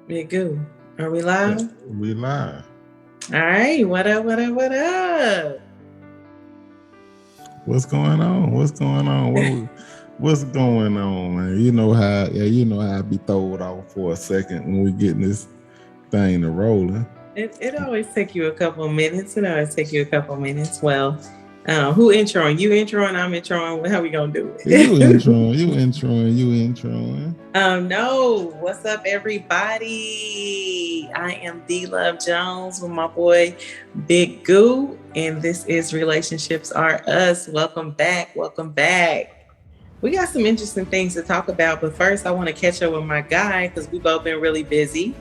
Big Goo. Are we live? We live. All right. What up? What up? What up? What's going on? What's going on? What's going on, man? You know how I be throwed off for a second when we getting this thing to rolling. It always take you a couple of minutes. It always take you a couple of minutes. Well, who introing? You introing? I'm introing. How we gonna do You it? introing. No. What's up, everybody? I am D Love Jones with my boy Big Goo, and this is Relationships Are Us. Welcome back. Welcome back. We got some interesting things to talk about, but first I want to catch up with my guy because we both been really busy.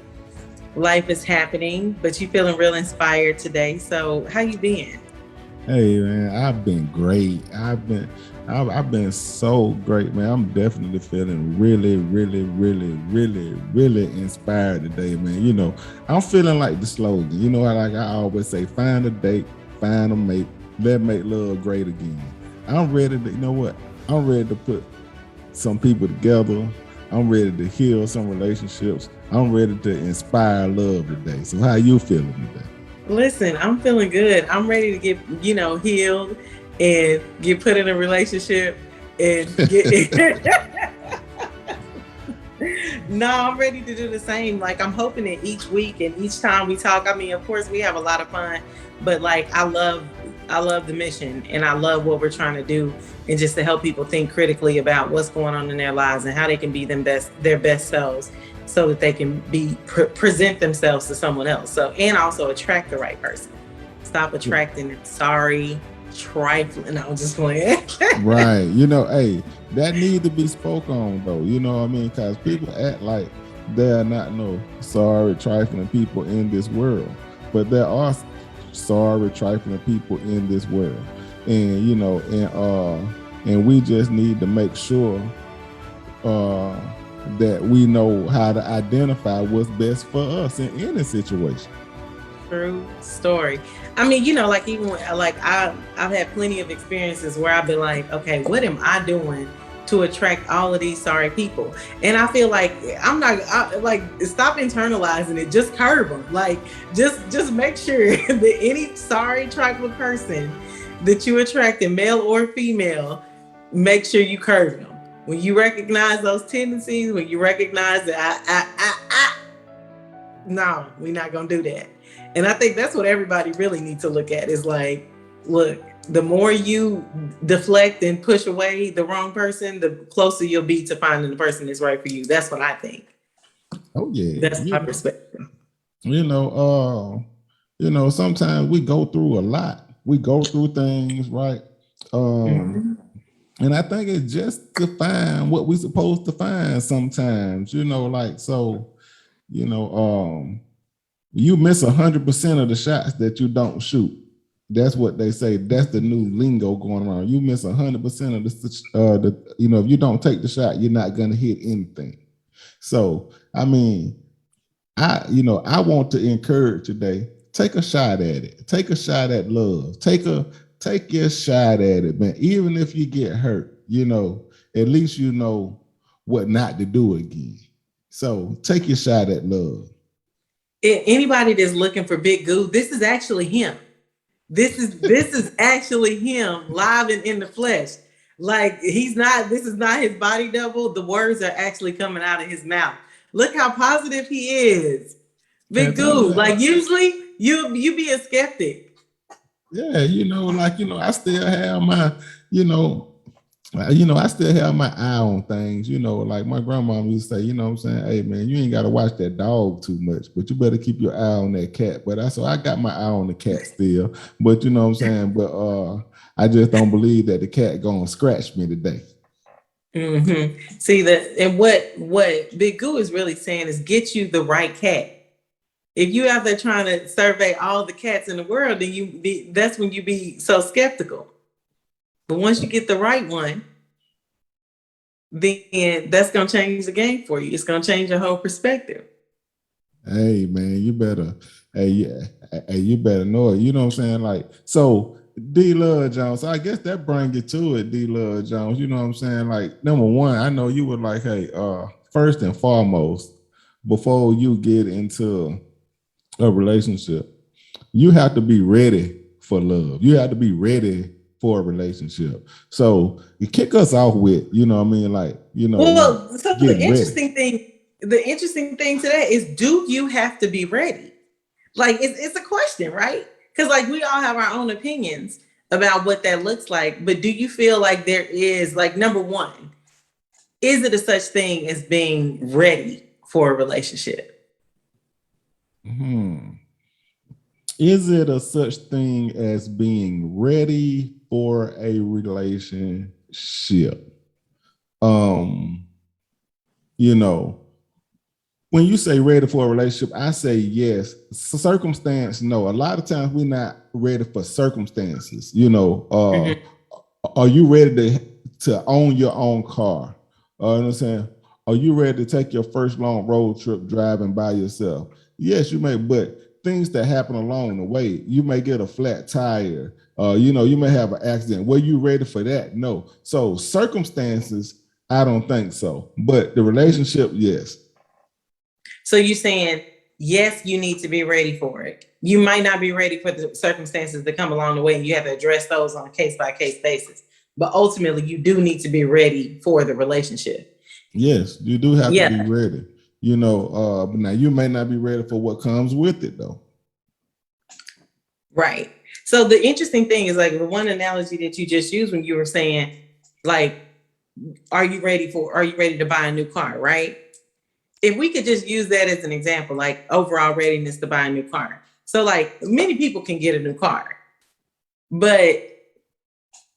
Life is happening, but you feeling real inspired today. So how you been? Hey man, I've been great. I've been so great, man. I'm definitely feeling really inspired today, man. I'm feeling like the slogan. I always say, find a date, find a mate, let make love great again. I'm ready to, I'm ready to put some people together. I'm ready to heal some relationships. I'm ready to inspire love today. So how you feeling today? Listen, I'm feeling good. I'm ready to get, healed and get put in a relationship and get No, I'm ready to do the same. Like I'm hoping that each week and each time we talk, I mean, of course we have a lot of fun, but like I love the mission and I love what we're trying to do and just to help people think critically about what's going on in their lives and how they can be their best selves so that they can present themselves to someone else. So, and also attract the right person. Stop attracting sorry, trifling. No, I'm just playing. Right. Hey, that need to be spoke on though. You know what I mean? Because people act like there are not no sorry, trifling people in this world. But there are sorry, trifling people in this world. And and we just need to make sure that we know how to identify what's best for us in any situation. True story. I mean, like even like I've had plenty of experiences where I've been like, okay, what am I doing to attract all of these sorry people? And I feel like like stop internalizing it. Just curb them. Like just make sure that any sorry trifling person that you attract, male or female, make sure you curb them. When you recognize those tendencies, when you recognize that no, we're not gonna do that. And I think that's what everybody really needs to look at is like, look, the more you deflect and push away the wrong person, the closer you'll be to finding the person that's right for you. That's what I think. Oh yeah. That's my perspective. Sometimes we go through a lot. We go through things, right? And I think it's just to find what we're supposed to find sometimes, you miss 100% of the shots that you don't shoot. That's what they say. That's the new lingo going around. You miss 100% of if you don't take the shot, you're not going to hit anything. So, I mean, I want to encourage today, take a shot at it. Take a shot at love. Take your shot at it, man. Even if you get hurt, at least you know what not to do again. So take your shot at love. Anybody that's looking for Big Goo, this is actually him. This is actually him live and in the flesh. Like this is not his body double. The words are actually coming out of his mouth. Look how positive he is. Big Goo. Like usually you be a skeptic. Yeah, I still have my, I still have my eye on things, like my grandma used to say, what I'm saying, hey man, you ain't got to watch that dog too much, but you better keep your eye on that cat. But I got my eye on the cat still, but you know what I'm saying, but I just don't believe that the cat gonna scratch me today. Mm-hmm. See that, and what Big Goo is really saying is get you the right cat. If you out there trying to survey all the cats in the world, then that's when you be so skeptical. But once you get the right one, then that's gonna change the game for you. It's gonna change your whole perspective. Hey man, you better, you better know it. You know what I'm saying? Like, so D Love Jones. So I guess that brings you to it, D Love Jones. You know what I'm saying? Like, number one, I know you were like, hey, first and foremost, before you get into a relationship, you have to be ready for love. You have to be ready for a relationship. So you kick us off with, you know what I mean? Like, like Well, so getting ready. the interesting thing today is, do you have to be ready? Like, it's a question, right? Because like we all have our own opinions about what that looks like. But do you feel like there is, like, number one, is it a such thing as being ready for a relationship? Is it a such thing as being ready for a relationship? Um, you know, when you say ready for a relationship, I say yes. Circumstance, no. A lot of times we're not ready for circumstances. Mm-hmm. Are you ready to own your own car? You know what I'm saying? Are you ready to take your first long road trip driving by yourself? Yes, you may, but things that happen along the way, you may get a flat tire. You may have an accident. Were you ready for that? No. So circumstances, I don't think so. But the relationship, yes. So you're saying, yes, you need to be ready for it. You might not be ready for the circumstances that come along the way, and you have to address those on a case-by-case basis. But ultimately, you do need to be ready for the relationship. Yes, you do have to be Yeah. ready. But now you may not be ready for what comes with it though. Right. So the interesting thing is, like, the one analogy that you just used when you were saying, like, are you ready to buy a new car, right? If we could just use that as an example, like overall readiness to buy a new car. So like many people can get a new car, but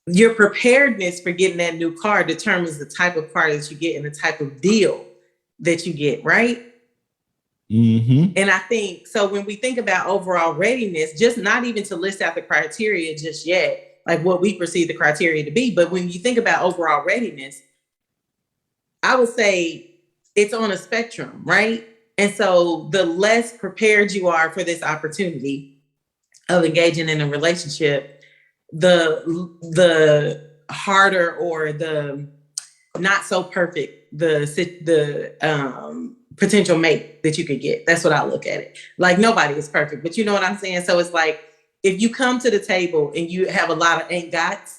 your preparedness for getting that new car determines the type of car that you get and the type of deal that you get, right? Mm-hmm. And I think so when we think about overall readiness, just not even to list out the criteria just yet, like what we perceive the criteria to be, but when you think about overall readiness, I would say it's on a spectrum, right? And so the less prepared you are for this opportunity of engaging in a relationship, the harder or the not so perfect the potential mate that you could get. That's what I look at it. Like, nobody is perfect, but you know what I'm saying? So it's like, if you come to the table and you have a lot of ain't gots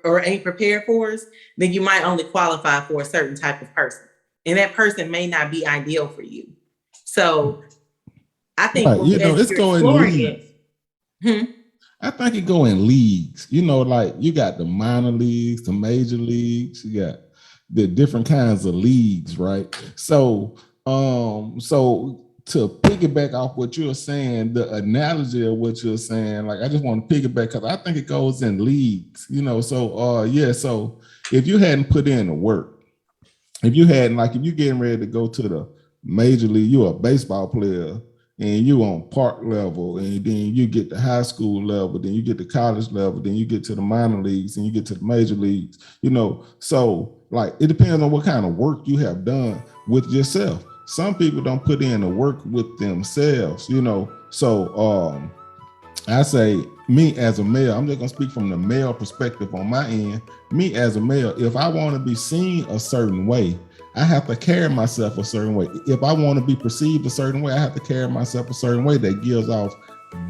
or ain't prepared for us, then you might only qualify for a certain type of person. And that person may not be ideal for you. So I think Right. as It's you're going exploring leagues. it, I think it go in leagues. Like you got the minor leagues, the major leagues, you got the different kinds of leagues, right? So to piggyback off what you're saying, the analogy of what you're saying, like I just want to piggyback because I think it goes in leagues, so if you hadn't put in the work, if you're getting ready to go to the major league, you're a baseball player and you on park level, and then you get to high school level, then you get to college level, then you get to the minor leagues, and you get to the major leagues, So like it depends on what kind of work you have done with yourself. Some people don't put in the work with themselves, So I say, me as a male, I'm just gonna speak from the male perspective on my end. Me as a male, if I want to be seen a certain way, I have to carry myself a certain way. If I want to be perceived a certain way, I have to carry myself a certain way that gives off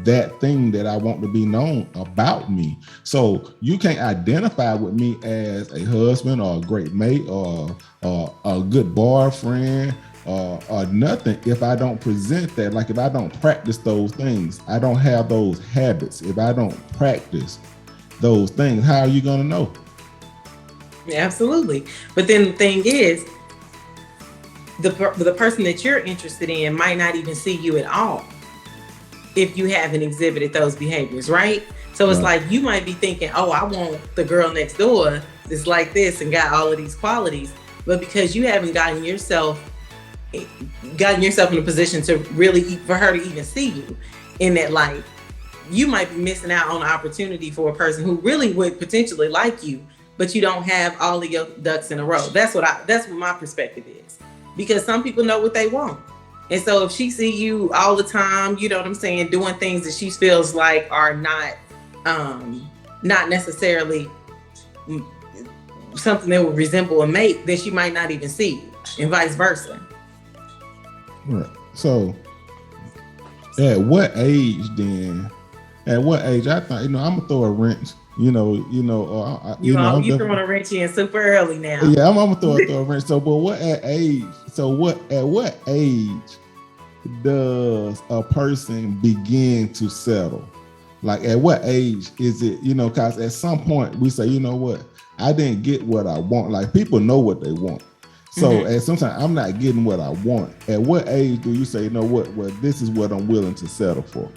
that thing that I want to be known about me. So you can't identify with me as a husband or a great mate or a good boyfriend or nothing if I don't present that. Like if I don't practice those things, I don't have those habits. If I don't practice those things, how are you going to know? absolutely. But then the thing is, the person that you're interested in might not even see you at all if you haven't exhibited those behaviors, right? So it's Right. like you might be thinking, oh, I want the girl next door that's like this and got all of these qualities. But because you haven't gotten yourself in a position to really, for her to even see you in that light, you might be missing out on an opportunity for a person who really would potentially like you, but you don't have all of your ducks in a row. That's what my perspective is. Because some people know what they want. And so if she see you all the time, you know what I'm saying, doing things that she feels like are not necessarily something that would resemble a mate, then she might not even see you, and vice versa. Right. So at what age then? At what age? I think I'm gonna throw a wrench. I'm You throwing definitely. a wrench in super early now. Yeah, I'm gonna throw a wrench. So, but what at age? So, what at what age does a person begin to settle? Like, at what age is it? Because at some point we say, you know what, I didn't get what I want. Like, people know what they want. So, Mm-hmm. at sometimes I'm not getting what I want. At what age do you say, you know what? Well, this is what I'm willing to settle for.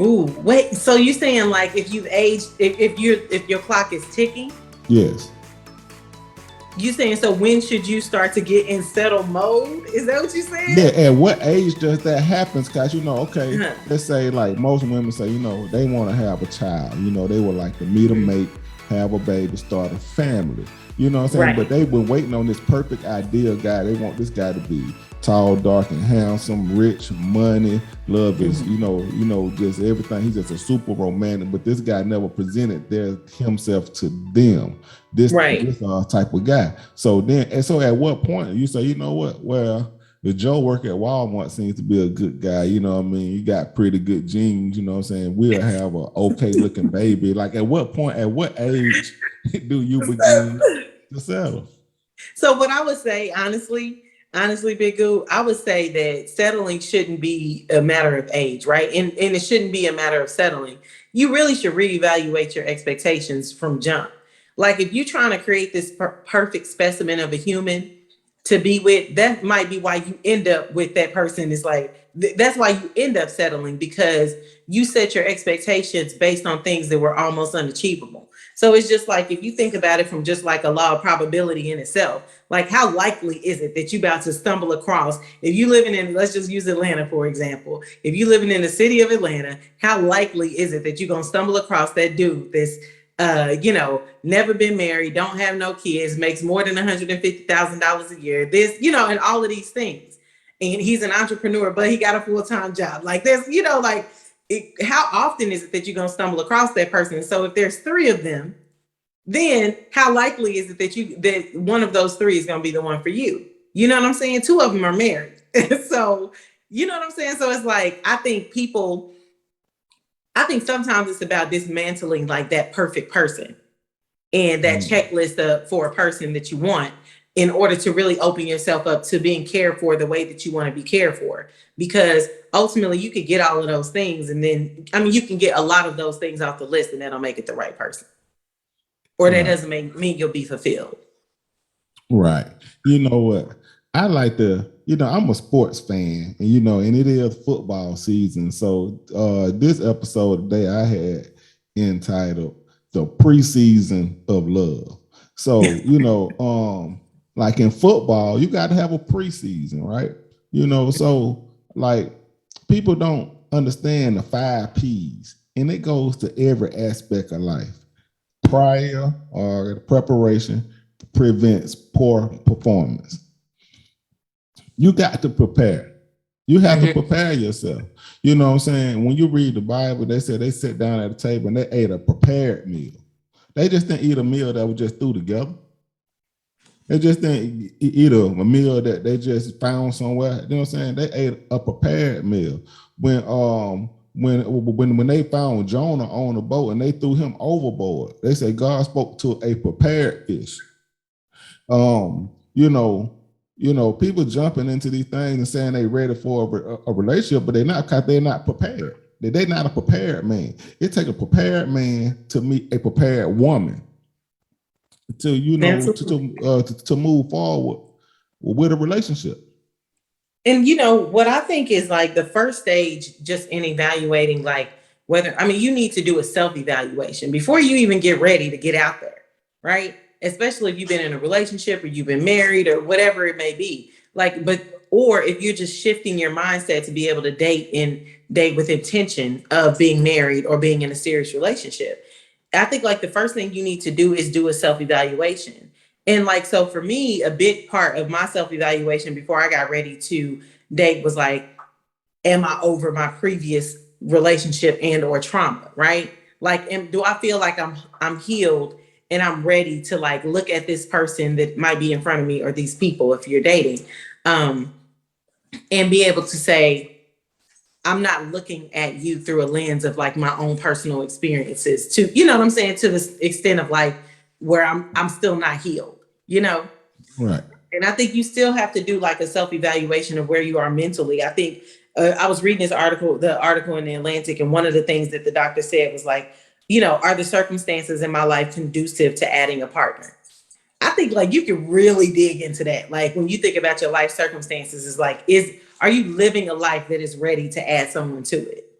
Ooh, wait. So you saying like if you've aged, if your clock is ticking, Yes. you saying so when should you start to get in settle mode? Is that what you Yeah, said? at what age does that happen? Because okay, Uh-huh. let's say like most women say, they want to have a child. They would like to meet a Mm-hmm. mate, have a baby, start a family. You know what I'm saying? But Right. they've been waiting on this perfect ideal guy. They want this guy to be tall, dark, and handsome, rich, money, love is, Mm-hmm. just everything. He's just a super romantic. But this guy never presented himself to them. This Right. this type of guy. So at what point you say, you know what? Well, the Joe work at Walmart seems to be a good guy. You know what I mean? You got pretty good genes. You know what I'm saying? We'll have a okay looking baby. Like, at what point, at what age do you begin to settle? So what I would say, honestly, Big Goo, I would say that settling shouldn't be a matter of age, right? And it shouldn't be a matter of settling. You really should reevaluate your expectations from jump. Like if you're trying to create this perfect specimen of a human to be with, that might be why you end up with that person. Is like that's why you end up settling because you set your expectations based on things that were almost unachievable. So it's just like if you think about it from just like a law of probability in itself, like how likely is it that you about to stumble across, if you living in, let's just use Atlanta for example, if you living in the city of Atlanta, how likely is it that you're gonna stumble across that dude that's never been married, don't have no kids, makes more than $150,000 a year, this, and all of these things. And he's an entrepreneur, but he got a full-time job. Like there's, how often is it that you're gonna stumble across that person? So if there's three of them, then how likely is it that one of those three is going to be the one for you? You know what I'm saying? Two of them are married. So, you know what I'm saying? So it's like, I think sometimes it's about dismantling like that perfect person and that Mm. checklist for a person that you want in order to really open yourself up to being cared for the way that you want to be cared for. Because ultimately you could get all of those things. And then, I mean, you can get a lot of those things off the list and that'll make it the right person. Or that Right. doesn't mean you'll be fulfilled. Right. You know what? I like I'm a sports fan, and and it is football season. So this episode today I had entitled The Preseason of Love. So, like in football, you got to have a preseason, right? So like people don't understand the 5 P's, and it goes to every aspect of life. Prior or preparation prevents poor performance. You got to prepare. You have to Mm-hmm. prepare yourself. You know what I'm saying? When you read the Bible, they said they sit down at a table and they ate a prepared meal. They just didn't eat a meal that was just threw together. They just didn't eat a meal that they just found somewhere. You know what I'm saying? They ate a prepared meal. When they found Jonah on the boat and they threw him overboard, they said God spoke to a prepared fish. Um, you know, people jumping into these things and saying they ready for a relationship, but they're not because they're not prepared. They're not a prepared man. It takes a prepared man to meet a prepared woman to to move forward with a relationship. And what I think is like the first stage just in evaluating like whether, I mean, you need to do a self-evaluation before you even get ready to get out there, right? Especially if you've been in a relationship or you've been married or whatever it may be. Like, but or if you're just shifting your mindset to be able to date with intention of being married or being in a serious relationship. I think like the first thing you need to do is do a self-evaluation. And like, so for me, a big part of my self-evaluation before I got ready to date was like, am I over my previous relationship and or trauma, right? Like, do I feel like I'm healed and I'm ready to like look at this person that might be in front of me or these people if you're dating? Um, and be able to say, I'm not looking at you through a lens of like my own personal experiences to, you know what I'm saying, to the extent of like where I'm still not healed, you know? Right. And I think you still have to do like a self-evaluation of where you are mentally. I think I was reading the article in the Atlantic, and one of the things that the doctor said was like, you know, are the circumstances in my life conducive to adding a partner? I think like you can really dig into that. Like when you think about your life circumstances, is like, are you living a life that is ready to add someone to it?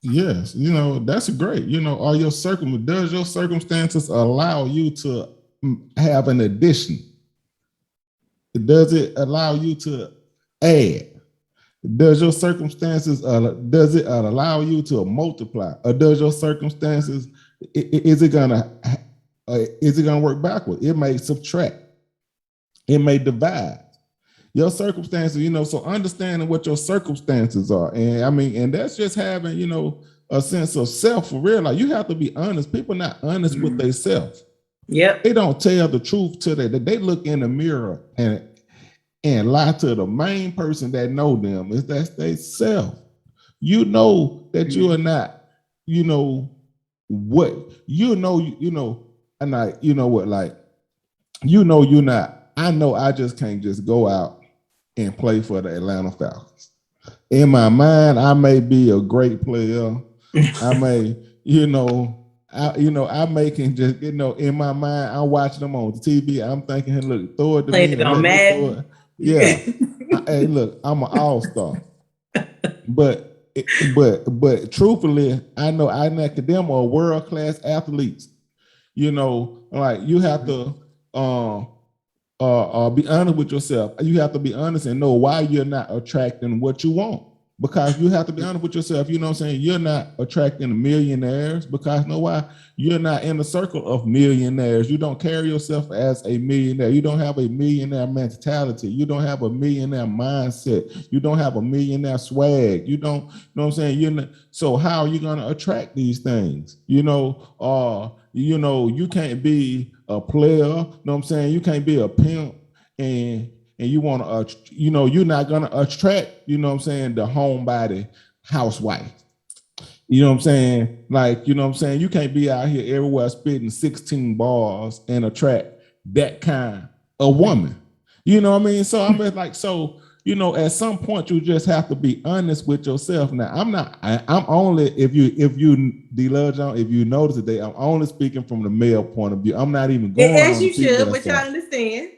Yes, that's great. Does your circumstances allow you to have an addition? Does it allow you to add? Does your circumstances does it allow you to multiply, or does your circumstances is it gonna work backward? It may subtract. It may divide. Your circumstances, so understanding what your circumstances are. And I mean, and that's just having, a sense of self for real. Like you have to be honest. People not honest with themselves. Yep. They don't tell the truth to that. They look in the mirror and lie to the main person that know them. Is that they self. You know that you are not, what and I, what, like, you're not. I know I just can't just go out and play for the Atlanta Falcons. In my mind, I may be a great player. I may, I may can just, in my mind, I'm watching them on the TV. I'm thinking, hey, look, throw it to Playing me it and on let me throw Madden. it. Yeah. Hey, look, I'm an all-star. But truthfully, I know I and them are world-class athletes. Like you have to be honest with yourself. You have to be honest and know why you're not attracting what you want. Because you have to be honest with yourself. You know what I'm saying? You're not attracting millionaires because know why? You're not in the circle of millionaires. You don't carry yourself as a millionaire. You don't have a millionaire mentality. You don't have a millionaire mindset. You don't have a millionaire swag. You don't, know what I'm saying? So how are you going to attract these things? You can't be a player, you know what I'm saying? You can't be a pimp and you want to, you're not going to attract, you know what I'm saying, the homebody housewife. You know what I'm saying? Like, you know what I'm saying? You can't be out here everywhere spitting 16 bars and attract that kind of woman. You know what I mean? So I'm just like, at some point you just have to be honest with yourself. Now, I'm only, if you D-Love John, if you notice today, I'm only speaking from the male point of view. I'm not even going As on the you should, female which I side. understand.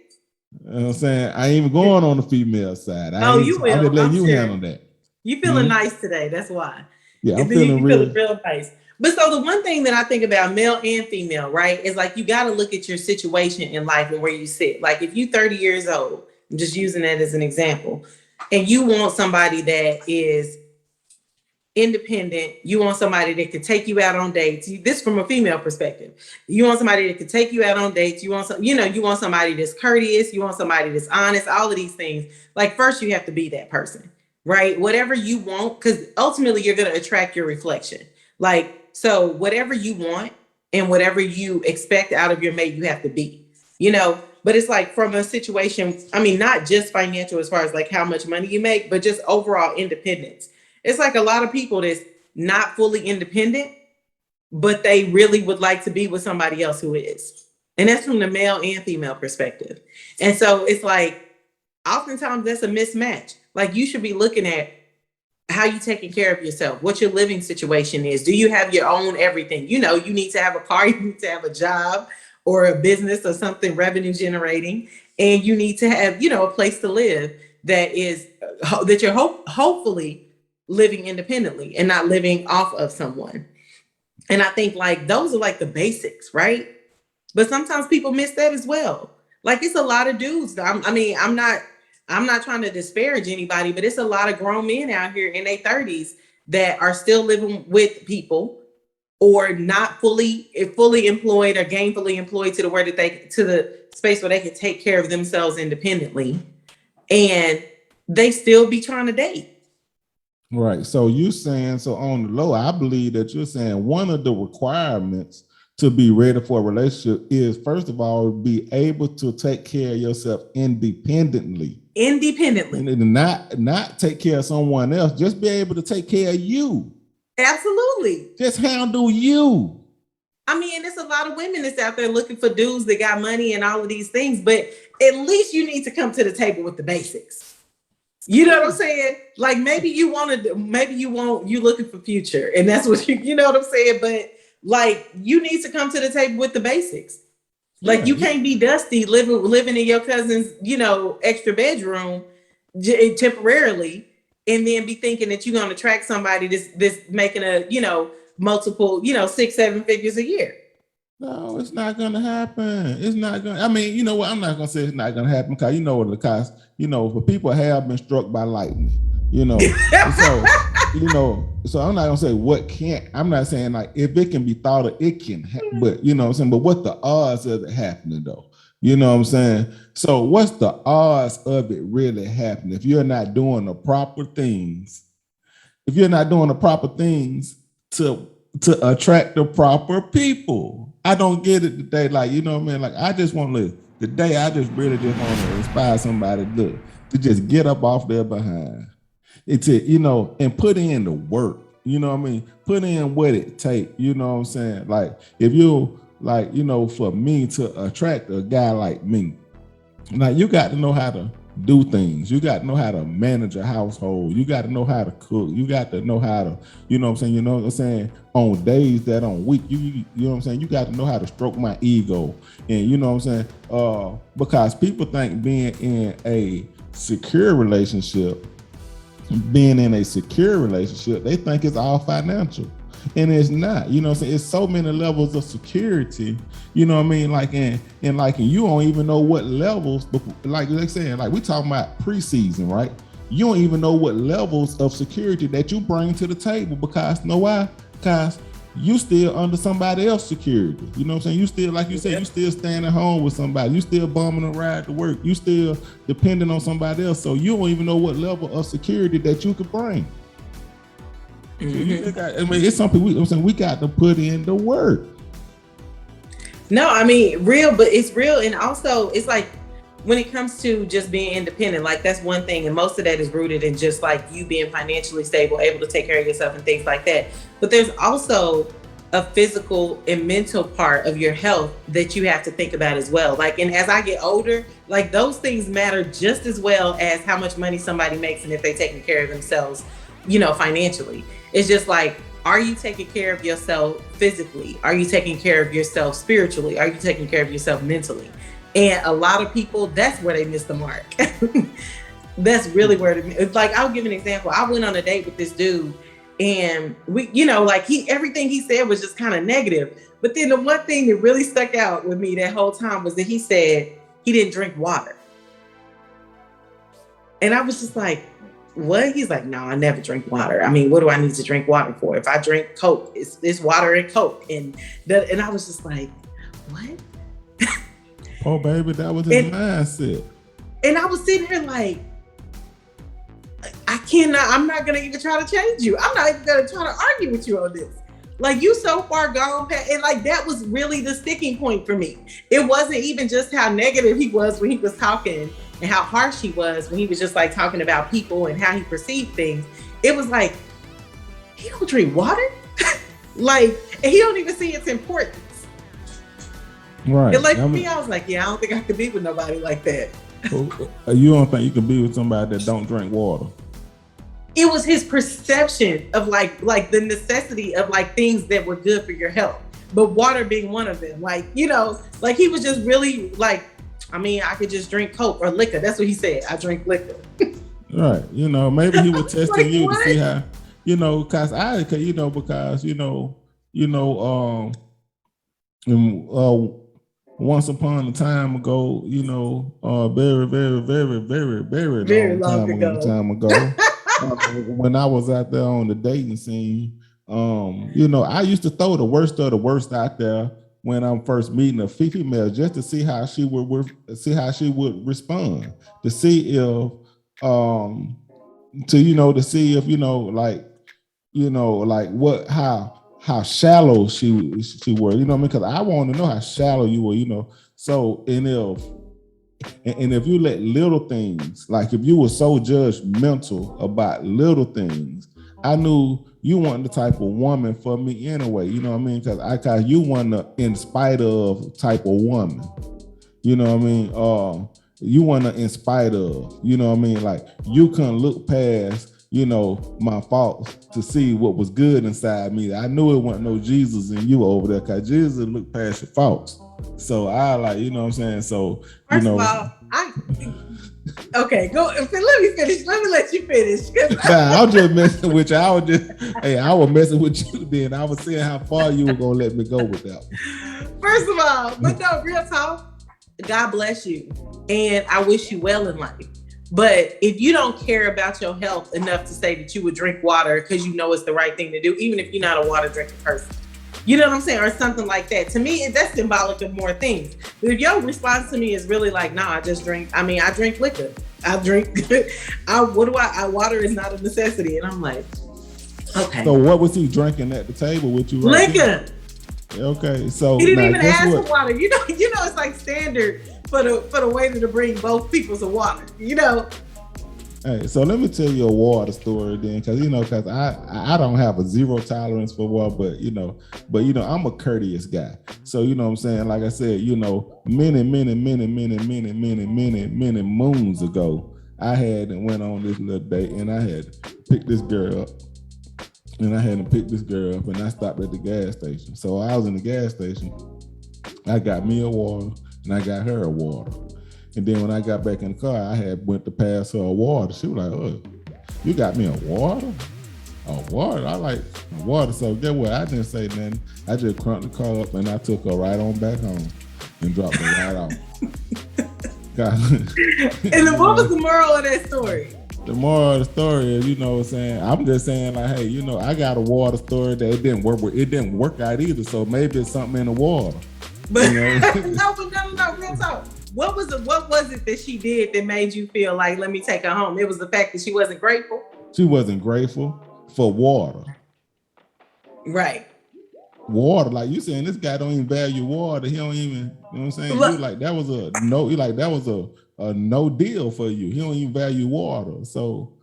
You know what I'm saying? I ain't even going on the female side. Oh, you I'm just will, letting I'm you sure. handle that. You feeling nice today. That's why. Yeah, I'm feeling You feeling real. real nice. But so the one thing that I think about male and female, right, is like you got to look at your situation in life and where you sit. Like if you 30 years old, I'm just using that as an example, and you want somebody that is independent, you want somebody that could take you out on dates. This from a female perspective. You want somebody that could take you out on dates. You want you want somebody that's courteous, you want somebody that's honest, all of these things. Like first you have to be that person, right? Whatever you want, because ultimately you're going to attract your reflection. Like, so whatever you want and whatever you expect out of your mate, you have to be, but it's like from a situation, I mean, not just financial as far as like how much money you make, but just overall independence. It's like a lot of people that's not fully independent, but they really would like to be with somebody else who is. And that's from the male and female perspective. And so it's like, oftentimes that's a mismatch. Like you should be looking at how you taking care of yourself, what your living situation is. Do you have your own everything? You need to have a car, you need to have a job or a business or something revenue generating, and you need to have, a place to live that you're hopefully living independently and not living off of someone. And I think like those are like the basics, right? But sometimes people miss that as well. Like it's a lot of dudes. I'm not trying to disparage anybody, but it's a lot of grown men out here in their 30s that are still living with people or not fully employed or gainfully employed to the where that they to the space where they can take care of themselves independently, and they still be trying to date. Right. So you saying, so on the low, I believe that you're saying one of the requirements to be ready for a relationship is, first of all, be able to take care of yourself independently. And not take care of someone else. Just be able to take care of you. Absolutely. Just handle you. I mean, there's a lot of women that's out there looking for dudes that got money and all of these things, but at least you need to come to the table with the basics. You know what I'm saying? Like maybe you you looking for future, and that's what you know what I'm saying. But like you need to come to the table with the basics. Like you can't be dusty living in your cousin's extra bedroom temporarily, and then be thinking that you're gonna attract somebody that's making a multiple 6-7 figures a year. No, it's not gonna happen. It's not gonna. I mean, you know what? I'm not gonna say it's not gonna happen because you know what the cost. For people have been struck by lightning. So so I'm not gonna say what can't. I'm not saying like if it can be thought of, it can. But what I'm saying. But what the odds of it happening though? You know what I'm saying? So what's the odds of it really happening if you're not doing the proper things? If you're not doing the proper things to attract the proper people. I don't get it today. Like, you know what I mean? Like, I just want to today, I just really just want to inspire somebody to just get up off their behind. It's and put in the work. You know what I mean? Put in what it takes. You know what I'm saying? Like, if you for me to attract a guy like me, like you got to know how to do things. You got to know how to manage a household. You got to know how to cook. You got to know how to, you know what I'm saying? On days that on week, you know what I'm saying? You got to know how to stroke my ego. And you know what I'm saying? Because people think being in a secure relationship, they think it's all financial. And it's not, you know what I'm saying? It's so many levels of security, you know what I mean? Like, and you don't even know what levels, like they're saying, like we talking about preseason, right? You don't even know what levels of security that you bring to the table because, you know why? Because you still under somebody else's security. You know what I'm saying? You still, like you said, you still staying at home with somebody. You still bumming a ride to work. You still depending on somebody else. So you don't even know what level of security that you could bring. Mm-hmm. It's something we got to put in the work. No, I mean real, but it's real, and also it's like when it comes to just being independent, like that's one thing, and most of that is rooted in just like you being financially stable, able to take care of yourself and things like that. But there's also a physical and mental part of your health that you have to think about as well. Like, and as I get older, like those things matter just as well as how much money somebody makes and if they're taking care of themselves, financially. It's just like, are you taking care of yourself physically? Are you taking care of yourself spiritually? Are you taking care of yourself mentally? And a lot of people, that's where they miss the mark. That's really where it's like, I'll give an example. I went on a date with this dude and we, like everything he said was just kind of negative. But then the one thing that really stuck out with me that whole time was that he said he didn't drink water. And I was just like, what? He's like, no, I never drink water. I mean, what do I need to drink water for? If I drink Coke, it's water and Coke. And I was just like, what? Oh, baby, that was his mindset. And I was sitting here like, I'm not going to even try to change you. I'm not even going to try to argue with you on this. Like, you so far gone past, and like, that was really the sticking point for me. It wasn't even just how negative he was when he was talking and how harsh he was when he was just like talking about people and how he perceived things. It was like, he don't drink water? Like, and he don't even see its importance. Right. And like for me, I was like, yeah, I don't think I could be with nobody like that. You don't think you can be with somebody that don't drink water? It was his perception of like the necessity of like things that were good for your health, but water being one of them. Like, like he was just really like, I mean, I could just drink Coke or liquor. That's what he said. I drink liquor. Right. Maybe he was testing like, you to see how, once upon a time ago, very, very, very, very, very long time ago, when I was out there on the dating scene, I used to throw the worst of the worst out there when I'm first meeting a female just to see how she would respond, to see if to see if like what how shallow she were, you know what I mean? Because I want to know how shallow you were, you know. So and if you let little things, like if you were so judgmental about little things, I knew you weren't the type of woman for me anyway, you know what I mean? Cause you weren't the in spite of type of woman, you know what I mean? You weren't the in spite of, you know what I mean? Like you couldn't look past, you know, my faults to see what was good inside me. I knew it wasn't no Jesus in you over there, cause Jesus looked past your faults. So I like, you know what I'm saying? So, you First of know, all, okay, go. Let me finish. Let me let you finish. nah, I was just messing with you. I was messing with you then. I was seeing how far you were gonna let me go with that one. First of all, but no, real talk. God bless you, and I wish you well in life. But if you don't care about your health enough to say that you would drink water because you know it's the right thing to do, even if you're not a water drinking person, you know what I'm saying, or something like that. To me, that's symbolic of more things. But if your response to me is really like, "No, I just drink. I mean, I drink liquor. I drink. Water is not a necessity." And I'm like, okay. So what was he drinking at the table with you? Right Liquor. There? Okay, so He didn't now even guess ask what? for water. You know, it's like standard for the waiter to bring both people's of water. You know. Hey, so let me tell you a water story then, because I don't have a zero tolerance for water, but I'm a courteous guy. So you know what I'm saying. Like I said, many moons ago, I had went on this little date, and I had picked this girl up, and I stopped at the gas station. So I was in the gas station. I got me a water, and I got her a water. And then when I got back in the car, I had went to pass her a water. She was like, "Oh, you got me a water? A water? I like water." So get what? I didn't say nothing. I just crunked the car up and I took her right on back home and dropped her right off. And then what was the moral of that story? The moral of the story is, what I'm saying, I'm just saying like, hey, I got a water story that it didn't work out either. So maybe it's something in the water. But no, real talk. What was it that she did that made you feel like, let me take her home? It was the fact that she wasn't grateful. She wasn't grateful for water. Right. Water, like you saying, this guy don't even value water. He don't even, you know what I'm saying? You like that was a no. You like that was a no deal for you. He don't even value water. So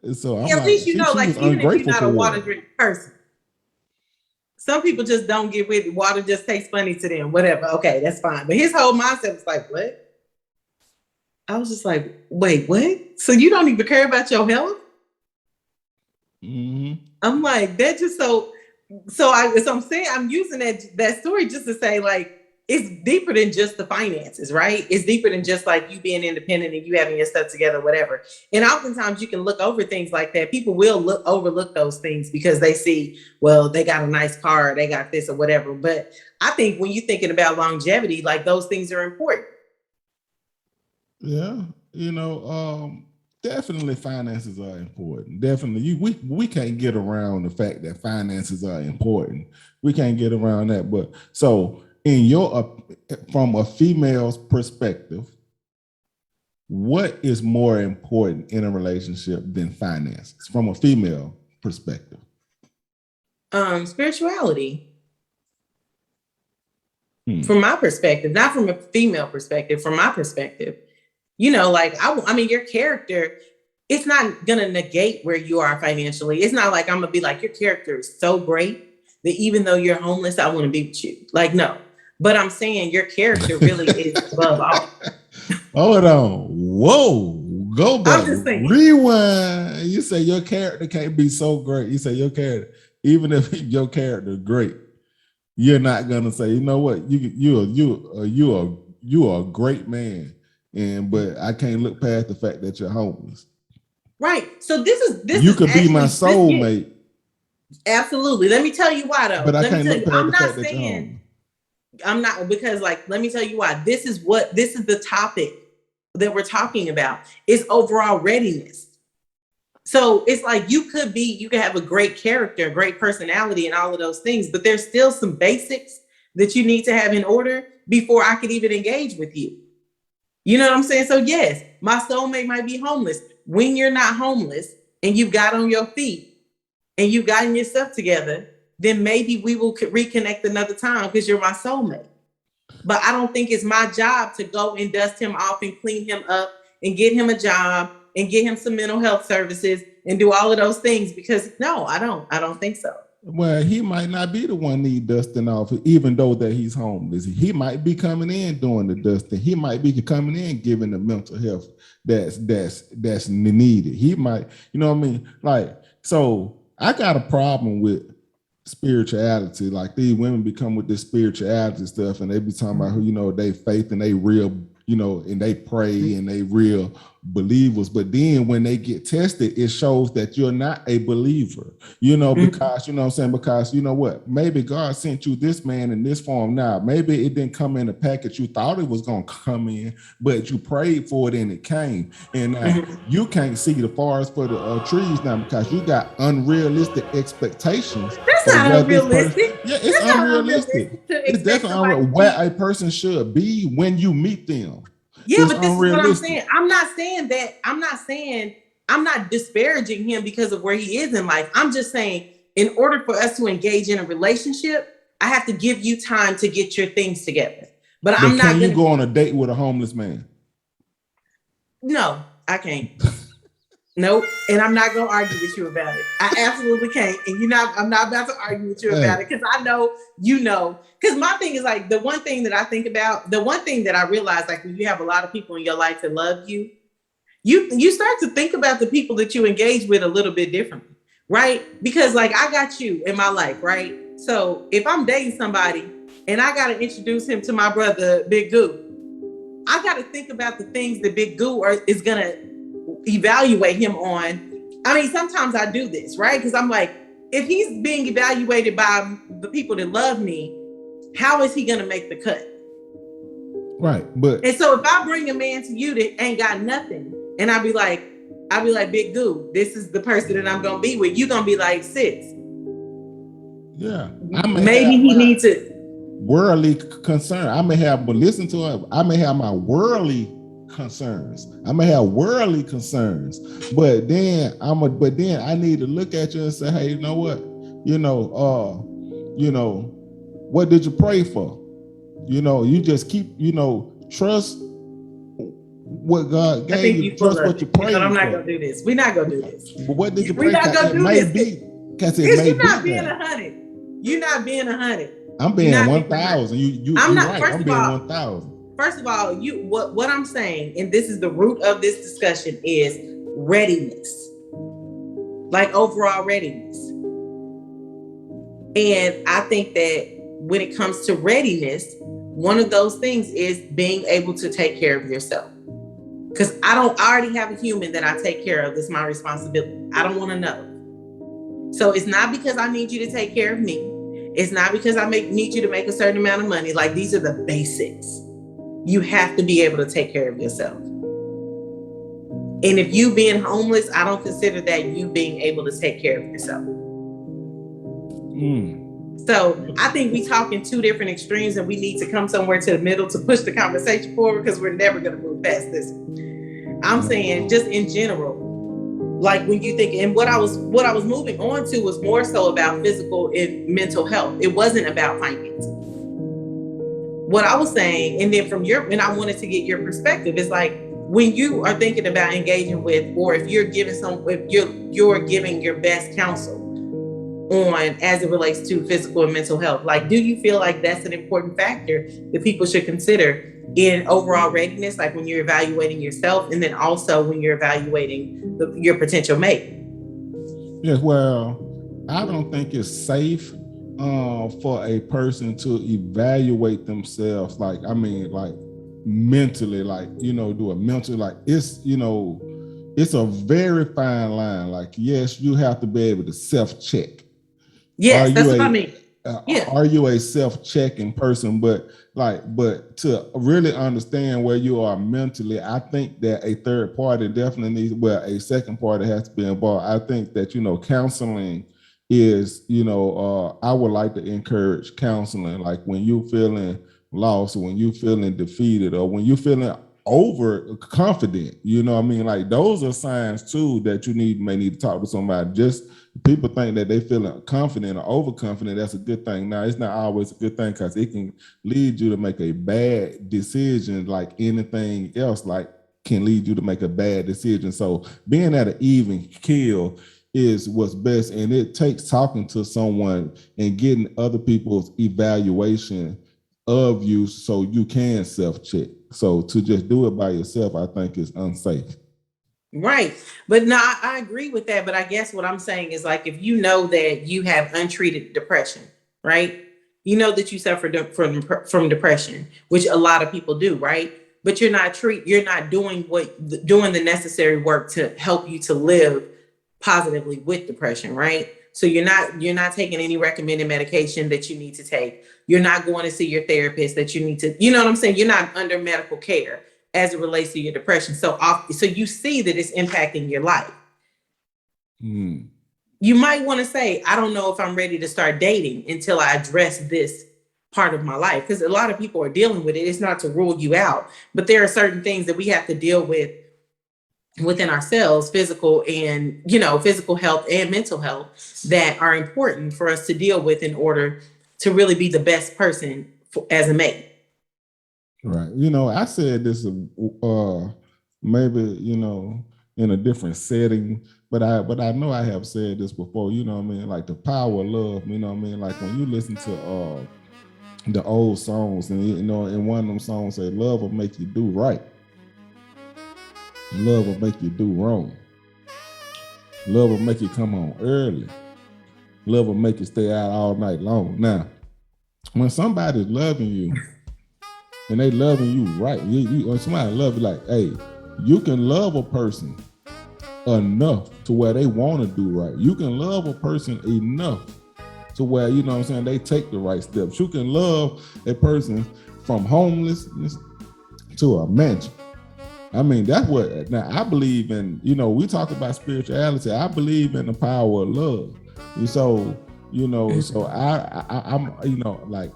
I'm at least even if you're not a water drinking person. Some people just don't get with it. Water just tastes funny to them. Whatever. Okay, that's fine. But his whole mindset was like, what? I was just like, wait, what? So you don't even care about your health? Mm-hmm. I'm like, that just so I'm saying, I'm using that story just to say, like, it's deeper than just the finances, right? It's deeper than just like you being independent and you having your stuff together, whatever. And oftentimes you can look over things like that. People will overlook those things because they see, well, they got a nice car, they got this or whatever. But I think when you're thinking about longevity, like those things are important. Yeah, definitely finances are important. Definitely, we can't get around the fact that finances are important. We can't get around that. But so from a female's perspective, what is more important in a relationship than finances from a female perspective? Spirituality. From my perspective, not from a female perspective, from my perspective, like, I mean, your character, it's not going to negate where you are financially. It's not like I'm going to be like, your character is so great that even though you're homeless, I want to be with you. Like, no. But I'm saying your character really is above all. Hold on. Whoa. Go back. Rewind. You say your character can't be so great. You say your character, even if your character is great, you're not gonna say, you know what, you are a great man, but I can't look past the fact that you're homeless. Right. So this you could be my soulmate. Absolutely. Let me tell you why though. But I can't look past the fact that you're homeless. I'm not, because like, let me tell you why. This is the topic that we're talking about, is overall readiness. So it's like you could have a great character, great personality and all of those things, but there's still some basics that you need to have in order before I could even engage with you. You know what I'm saying? So yes, my soulmate might be homeless. When you're not homeless and you've got on your feet and you've gotten your stuff together, then maybe we will reconnect another time because you're my soulmate. But I don't think it's my job to go and dust him off and clean him up and get him a job and get him some mental health services and do all of those things, because no, I don't. I don't think so. Well, he might not be the one need dusting off, even though that he's homeless. He might be coming in doing the dusting. He might be coming in giving the mental health that's needed. He might, you know what I mean? Like, so I got a problem with spirituality. Like these women become with this spirituality stuff, and they be talking about who, you know, they faith and they real, you know, and they pray and they real believers. But then when they get tested, it shows that you're not a believer, you know, because, you know what I'm saying? Because you know what? Maybe God sent you this man in this form now. Maybe it didn't come in a package you thought it was going to come in, but you prayed for it and it came. And you can't see the forest for the trees now because you got unrealistic expectations. That's not unrealistic. Yeah, it's That's unrealistic. It's definitely where a person should be when you meet them. Yeah, but this is what I'm saying. I'm not saying that. I'm not disparaging him because of where he is in life. I'm just saying, in order for us to engage in a relationship, I have to give you time to get your things together. But I'm not. Can you go on a date with a homeless man? No, I can't. Nope. And I'm not gonna argue with you about it. I absolutely can't. And I'm not about to argue with you about it because I know you know. Because my thing is like the one thing that I think about, the one thing that I realize, like when you have a lot of people in your life that love you, you start to think about the people that you engage with a little bit differently, right? Because like I got you in my life, right? So if I'm dating somebody and I gotta introduce him to my brother Big Goo, I gotta think about the things that Big Goo is gonna evaluate him on. I mean, sometimes I do this, right? Because I'm like, if he's being evaluated by the people that love me, how is he gonna make the cut? Right. And so if I bring a man to you that ain't got nothing, and I'll be like, Big Goo, this is the person that I'm gonna be with, you gonna be like, sis. Yeah. Maybe he needs it. Worldly concern. I may have, but listen to it, I may have my worldly concerns. I may have worldly concerns, but then I need to look at you and say, hey, you know what? What did you pray for? You just keep, trust what God gave you. Trust what you prayed for. I'm not gonna do this. We're not gonna do this. But what did you pray for? We're not gonna do this. Because you're not being 100. You're not being 100. I'm being 1,000. I'm not. Right. I'm being 1,000. First of all, what I'm saying, and this is the root of this discussion, is readiness, like overall readiness. And I think that when it comes to readiness, one of those things is being able to take care of yourself. Because I already have a human that I take care of. That's my responsibility. I don't want to know. So it's not because I need you to take care of me. It's not because I need you to make a certain amount of money. Like, these are the basics. You have to be able to take care of yourself. And if you being homeless, I don't consider that you being able to take care of yourself. So I think we talk in two different extremes, and we need to come somewhere to the middle to push the conversation forward, because we're never going to move past this. I'm saying just in general, like when you think, and what I was moving on to was more so about physical and mental health. It wasn't about finances. What I was saying, and then and I wanted to get your perspective, is like when you are thinking about engaging with, or if you're giving you're giving your best counsel on as it relates to physical and mental health, like, do you feel like that's an important factor that people should consider in overall readiness, like when you're evaluating yourself, and then also when you're evaluating your potential mate? Yes, well, I don't think it's safe for a person to evaluate themselves, like mentally, do a mental, like it's a very fine line. Like, yes, you have to be able to self-check. Yes, that's what I mean. Are you a self-checking person? But to really understand where you are mentally, I think that a third party definitely needs, a second party has to be involved. I think that, counseling is, I would like to encourage counseling. Like when you're feeling lost, or when you're feeling defeated, or when you're feeling over confident. You know what I mean? Like those are signs too that you may need to talk to somebody. Just people think that they feeling confident or overconfident. That's a good thing. Now it's not always a good thing because it can lead you to make a bad decision, like anything else, like can lead you to make a bad decision. So being at an even kill is what's best. And it takes talking to someone and getting other people's evaluation of you so you can self-check. So to just do it by yourself, I think is unsafe. Right. But no, I agree with that. But I guess what I'm saying is like if you know that you have untreated depression, right? You know that you suffer from depression, which a lot of people do, right? But you're not doing the necessary work to help you to live positively with depression, right? So you're not taking any recommended medication that you need to take. You're not going to see your therapist that you need to, you know what I'm saying? You're not under medical care as it relates to your depression. So you see that it's impacting your life. Mm. You might want to say, I don't know if I'm ready to start dating until I address this part of my life. Because a lot of people are dealing with it. It's not to rule you out, but there are certain things that we have to deal with within ourselves, physical health and mental health that are important for us to deal with in order to really be the best person as a mate. Right. I said this maybe, in a different setting, but I know I have said this before, you know what I mean? Like the power of love, you know what I mean? Like when you listen to the old songs and in one of them songs say love will make you do right. Love will make you do wrong. Love will make you come home early. Love will make you stay out all night long. Now, when somebody's loving you and they loving you right, when somebody love you, like, hey, you can love a person enough to where they want to do right. You can love a person enough to where, you know what I'm saying, they take the right steps. You can love a person from homelessness to a mansion. I mean, that's what, now I believe in, we talk about spirituality. I believe in the power of love. And so, so I'm, like,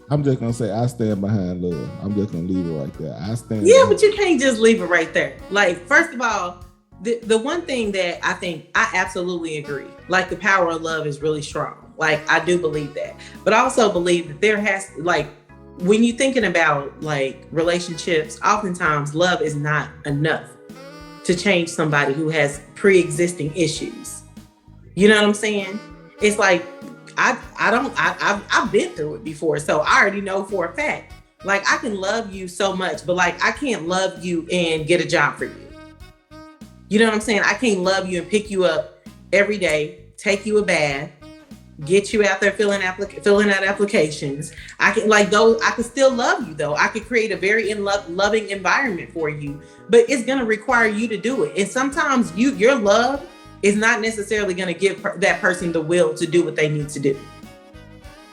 I'm just going to say I stand behind love. I'm just going to leave it right there. I stand. Yeah, but you can't just leave it right there. Like, first of all, the one thing that I think I absolutely agree, like the power of love is really strong. Like, I do believe that. But I also believe that there has, like, when you're thinking about like relationships, oftentimes love is not enough to change somebody who has pre-existing issues. You know what I'm saying? It's like, I've been through it before. So I already know for a fact, like I can love you so much, but like, I can't love you and get a job for you. You know what I'm saying? I can't love you and pick you up every day, take you a bath, get you out there filling out applications. I can still love you though. I could create a very loving environment for you, but it's going to require you to do it. And sometimes your love is not necessarily going to give that person the will to do what they need to do.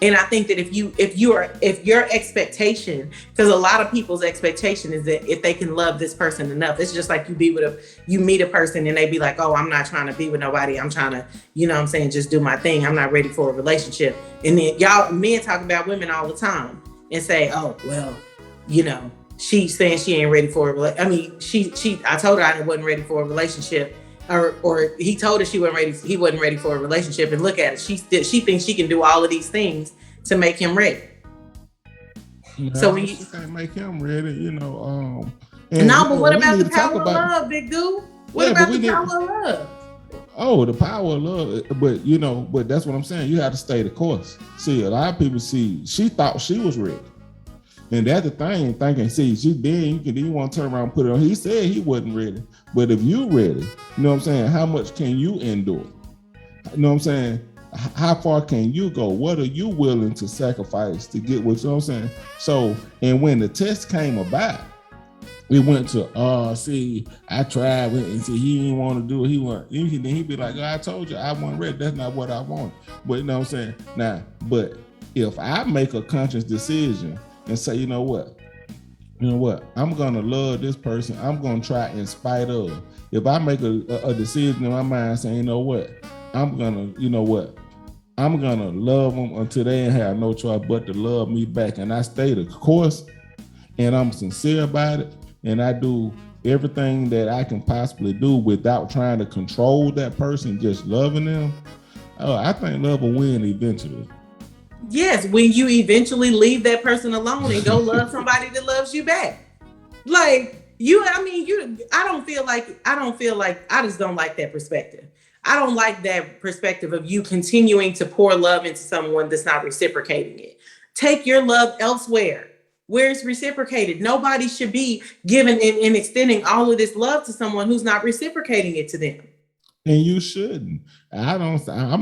And I think that if your expectation, because a lot of people's expectation is that if they can love this person enough, it's just like you meet a person and they be like, oh, I'm not trying to be with nobody. I'm trying to, you know what I'm saying, just do my thing. I'm not ready for a relationship. And then men talk about women all the time and say, oh, well, she's saying she ain't ready for a I told her I wasn't ready for a relationship. Or he told her he wasn't ready for a relationship, and look at it. She thinks she can do all of these things to make him ready. No, so when you can't make him ready, but what about the power of love, big dude? What about the power of love? Oh, the power of love, but that's what I'm saying. You have to stay the course. See, a lot of people she thought she was ready. And that's the thing, thinking, see, you want to turn around and put it on. He said he wasn't ready. But if you ready, you know what I'm saying, how much can you endure? You know what I'm saying? How far can you go? What are you willing to sacrifice to get what, you know what I'm saying? So, and when the test came about, we went to, I tried, and see, he didn't want to do it. Then he'd be like, oh, I told you I wasn't ready. That's not what I want. But you know what I'm saying? Now, but if I make a conscious decision and say, you know what, I'm gonna love this person. I'm gonna try in spite of. If I make a decision in my mind saying, you know what, I'm gonna love them until they ain't have no choice but to love me back, and I stay the course, and I'm sincere about it, and I do everything that I can possibly do without trying to control that person, just loving them, I think love will win eventually. Yes, when you eventually leave that person alone and go love somebody that loves you back. Like you, I mean, I just don't like that perspective. I don't like that perspective of you continuing to pour love into someone that's not reciprocating it. Take your love elsewhere where it's reciprocated. Nobody should be giving and extending all of this love to someone who's not reciprocating it to them. And you shouldn't. I'm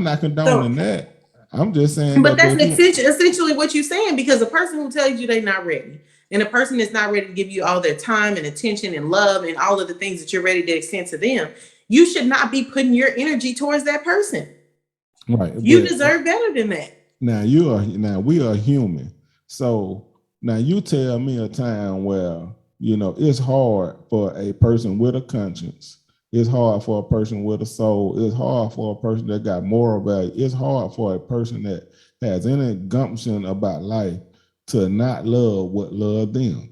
not So, condoning that. I'm just saying but that, but that's if you essentially what you're saying, because the person who tells you they're not ready, and the person that's not ready to give you all their time and attention and love and all of the things that you're ready to extend to them, you should not be putting your energy towards that person. right, You but deserve better than that. now we are human. So now you tell me a time where it's hard for a person with a conscience. It's hard for a person with a soul. It's hard for a person that got moral value. It's hard for a person that has any gumption about life to not love what love them.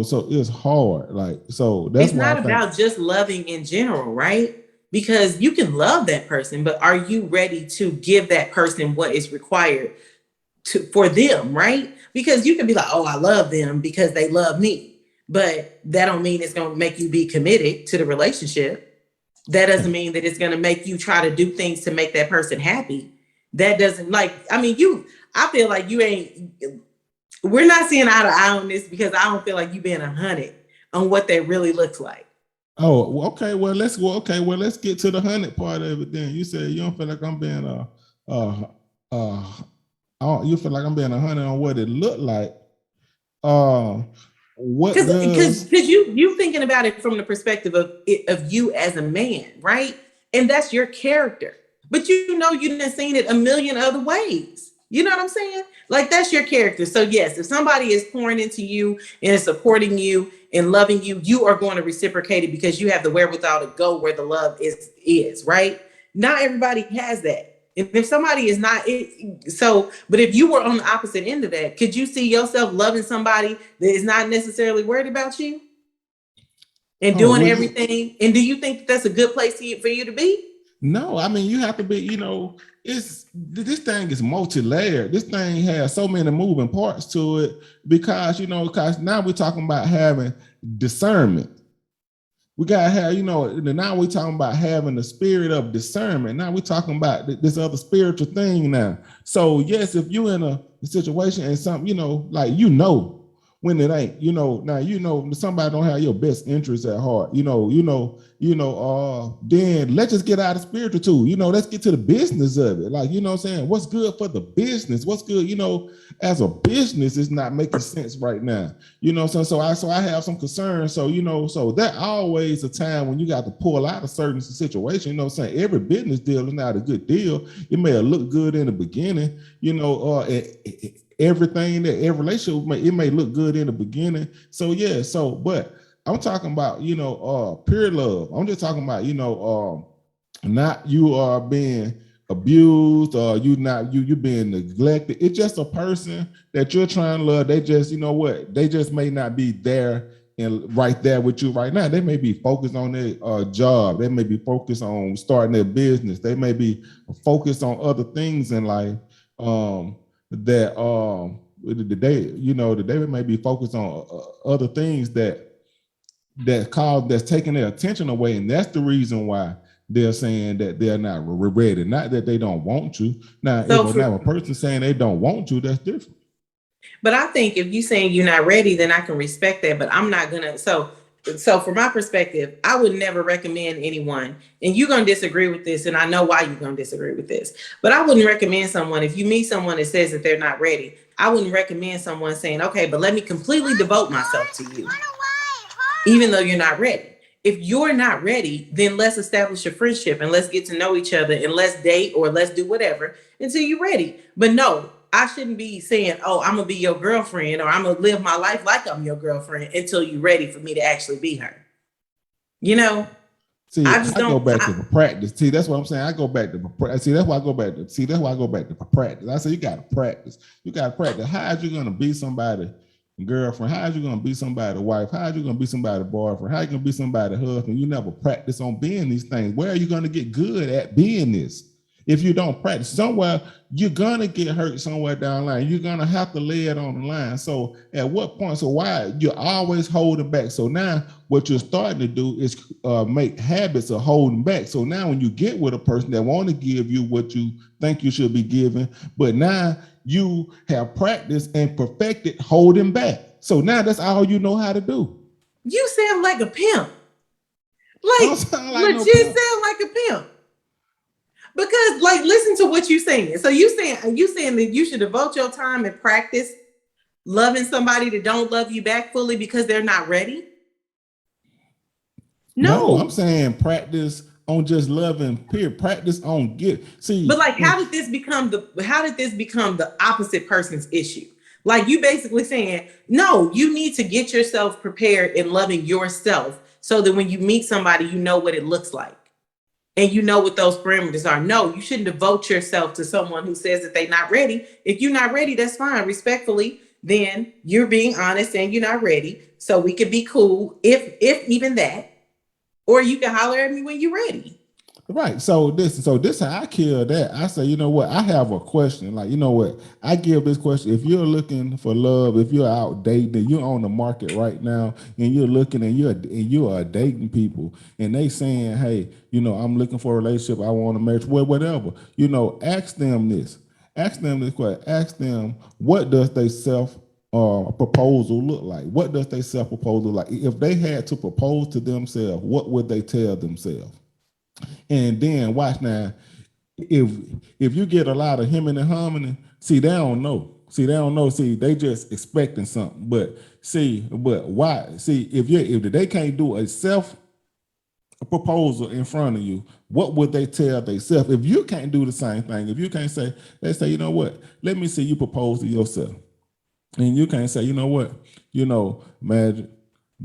So it's hard. Like, so that's It's why I not think, about just loving in general, right? Because you can love that person, but are you ready to give that person what is required for them, right? Because you can be like, oh, I love them because they love me, but that don't mean it's going to make you be committed to the relationship. That doesn't mean that it's going to make you try to do things to make that person happy. That doesn't, like, I mean, I feel like you ain't, we're not seeing eye to eye on this because I don't feel like you being 100 on what that really looks like. oh, okay, well, let's get to the 100 part of it then. You said you don't feel like I'm being uh, uh, you feel like I'm being 100 on what it looked like. Uh, what does Because you thinking about it from the perspective of you as a man, right? And that's your character. But you know you done seen it a million other ways. You know what I'm saying? Like that's your character. So yes, if somebody is pouring into you and is supporting you and loving you, you are going to reciprocate it because you have the wherewithal to go where the love is, right? Not everybody has that. And if somebody is not but if you were on the opposite end of that, could you see yourself loving somebody that is not necessarily worried about you and oh doing well everything? And do you think that that's a good place for you to be? no, I mean you have to be, it's this thing is multi-layered. This thing has so many moving parts to it because now we're talking about having discernment. We gotta have, now we're talking about having the spirit of discernment. Now we're talking about this other spiritual thing now. So yes, if you're in a situation and something, like when it ain't, now somebody don't have your best interests at heart, then let's just get out of spiritual too. Let's get to the business of it. Like, what I'm saying? What's good for the business? What's good, as a business is not making sense right now. So I have some concerns. So that always a time when you got to pull out a certain situation. Every business deal is not a good deal. It may have looked good in the beginning, everything that every relationship it may look good in the beginning. So yeah, but I'm talking about, pure love. I'm just talking about, not you are being abused or you being neglected. It's just a person that you're trying to love. They just, they just may not be there and right there with you right now. They may be focused on their job. They may be focused on starting their business. They may be focused on other things in life that they may be focused on other things that's taking their attention away, and that's the reason why they're saying that they're not ready. Not that they don't want to. Now, if So a person saying they don't want to, that's different. but I think if you saying you're not ready, then I can respect that. But I'm not gonna. So from my perspective, I would never recommend anyone, and you're gonna disagree with this, and I know why you're gonna disagree with this. But I wouldn't recommend someone if you meet someone that says that they're not ready. I wouldn't recommend someone saying, "Okay, but let me completely devote myself to you," even though you're not ready. If you're not ready, then let's establish a friendship and let's get to know each other and let's date or let's do whatever until you're ready. But no, I shouldn't be saying, oh, I'm going to be your girlfriend or I'm going to live my life like I'm your girlfriend until you're ready for me to actually be her. You know, See, I just I go don't. back to practice. See, that's what I'm saying. I go back to see. That's why I go back to see. That's why I go back to practice. I say you got to practice. You got to practice. How are you going to be somebody girlfriend? How you gonna be somebody's wife? How you gonna be somebody's boyfriend? How you gonna be somebody's husband? You never practice on being these things. Where are you gonna get good at being this? If you don't practice somewhere, you're gonna get hurt somewhere down the line. You're gonna have to lay it on the line. So at what point? So why you're always holding back? So now what you're starting to do is make habits of holding back. So now when you get with a person that want to give you what you think you should be giving, but now you have practiced and perfected holding back. So now that's all you know how to do. You sound like a pimp. I don't Like sound like no legit pimp. sound like a pimp. Because like listen to what you're saying. So you saying that you should devote your time and practice loving somebody that don't love you back fully because they're not ready? No, I'm No. saying practice on just loving, period. Practice on get. But See, like how did this become the opposite person's issue? Like you basically saying, no, you need to get yourself prepared in loving yourself so that when you meet somebody, you know what it looks like. And you know what those parameters are. No, you shouldn't devote yourself to someone who says that they're not ready. If you're not ready, that's fine. Respectfully, then you're being honest and you're not ready. So we could be cool if even that. Or you can holler at me when you're ready. right. So this how I kill that. I say, you know what? I have a question. Like, you know what? I give this question. If you're looking for love, if you're out dating, you're on the market right now, and you're looking and you are dating people, and they saying, hey, I'm looking for a relationship. I want a marriage, well, whatever. Ask them this. Ask them this question. Ask them what does they self proposal look like? What does they self proposal like? If they had to propose to themselves, what would they tell themselves? And then watch now, if if you get a lot of hemming and humming, see they don't know. See they don't know. See they just expecting something. But why? See if they can't do a self proposal in front of you, what would they tell themselves? If you can't do the same thing, if you can't say, they say, you know what? Let me see you propose to yourself. And you can't say, you know what? Magic,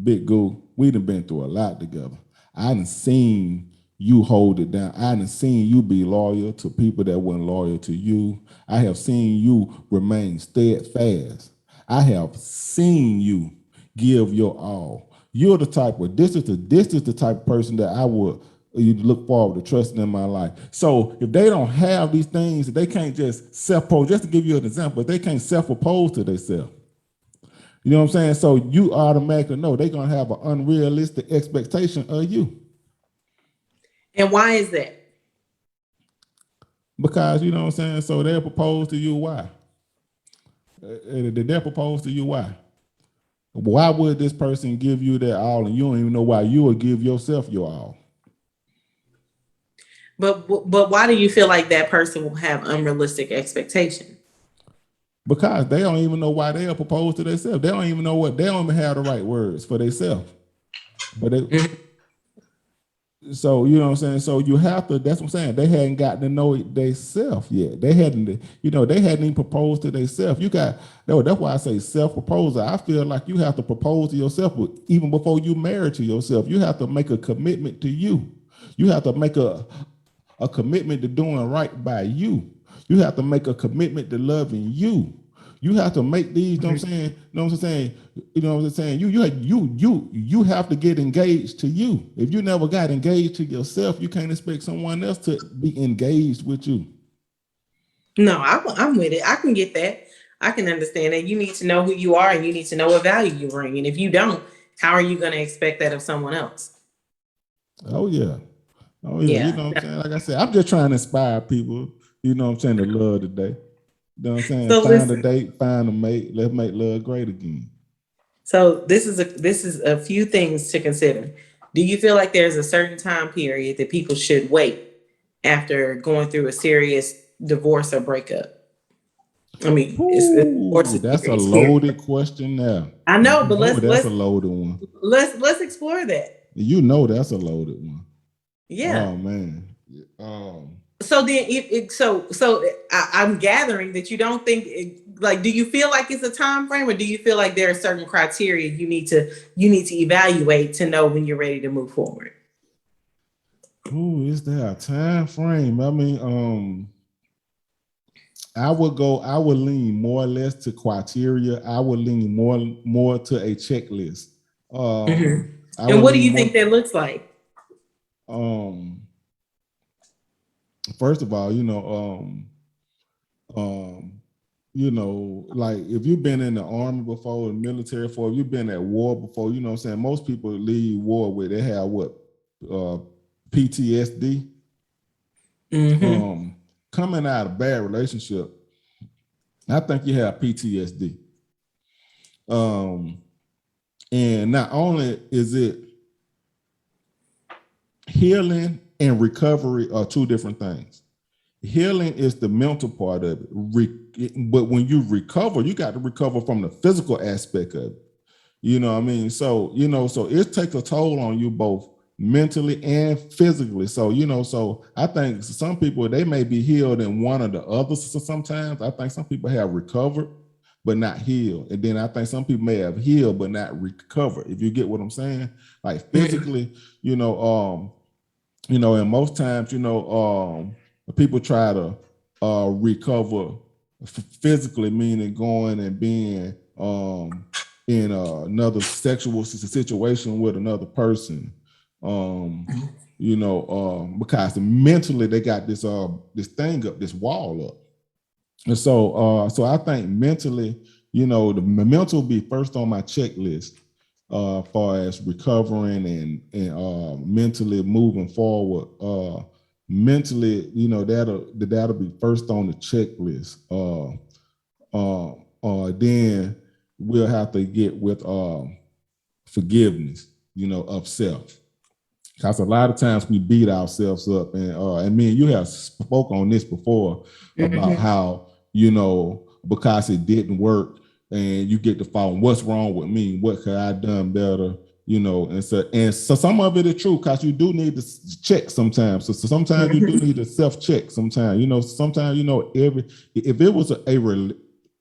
Big Goo, we done been through a lot together. I done seen you hold it down. I done seen you be loyal to people that weren't loyal to you. I have seen you remain steadfast. I have seen you give your all. You're the type of this is the type of person that I would you look forward to trusting in my life. So if they don't have these things, they can't just self-propose. Just to give you an example, they can't self-propose to themselves. You know what I'm saying? So you automatically know they're gonna have an unrealistic expectation of you. And why is that? Because you know what I'm saying? So they'll propose to you why? They'll propose to you why? Why would this person give you their all and you don't even know why you would give yourself your all? But why do you feel like that person will have unrealistic expectations? Because they don't even know why they'll propose to themselves. They don't even know what they don't even have the right words for themselves. But they, Mhm. so you know what I'm saying. So you have to. That's what I'm saying. They hadn't gotten to know it themselves yet. They hadn't. They hadn't even proposed to themselves. You got. That's why I say self proposal. I feel like you have to propose to yourself even before you marry to yourself. You have to make a commitment to you. You have to make a commitment to doing right by you. You have to make a commitment to loving you. You have to make these, you know what I'm saying? You know what I'm saying? You know what I'm saying? You have to get engaged to you. If you never got engaged to yourself, you can't expect someone else to be engaged with you. No, I'm with it. I can get that. I can understand that. You need to know who you are and you need to know what value you bring. And if you don't, how are you going to expect that of someone else? Oh yeah. Oh yeah. You Yeah. know what I'm saying? Like I said, I'm just trying to inspire people, you know what I'm saying, to love today. You know what I'm saying? So Find a listen. date, find a mate, let's make love great again. So this is a few things to consider. Do you feel like there's a certain time period that people should wait after going through a serious divorce or breakup? I mean, it's divorce Ooh, is that's a serious. Period. loaded question now. I You know, but know let's that's a let's loaded one. let's explore that. You know that's a loaded one. Yeah. Oh man. So then, I'm gathering that you don't think like. Do you feel like it's a time frame, or do you feel like there are certain criteria you need to evaluate to know when you're ready to move forward? Is there a time frame? I mean, I would lean more or less to criteria. I would lean more to a checklist. Mm-hmm. I And would what do lean you more. think that looks like? Um, First of all, um, like if you've been in the army before, the military before, if you've been at war before, you know what I'm saying? Most people leave war with they have what uh PTSD. Mm-hmm. Coming out of a bad relationship, I think you have PTSD. Um, and not only is it healing and recovery are two different things. Healing is the mental part of it. But when you recover, you got to recover from the physical aspect of it. You know what I mean? So, so it takes a toll on you both mentally and physically. So, so I think some people, they may be healed in one or the other. So sometimes I think some people have recovered, but not healed. And then I think some people may have healed, but not recovered. If you get what I'm saying? Like Mm-hmm. physically, and most times, people try to recover physically, meaning going and being in another sexual situation with another person. Um, because mentally they got this thing up, this wall up. And so I think mentally, the mental be first on my checklist far as recovering and mentally moving forward. Mentally, that'll be first on the checklist. Then we'll have to get with forgiveness, of self. Because a lot of times we beat ourselves up, and me and you have spoke on this before about Mm-hmm. how because it didn't work, and you get to follow what's wrong with me, what could I done better, and so some of it is true because you do need to check sometimes. So sometimes you do Mm-hmm. need to self check. Sometimes sometimes every if it was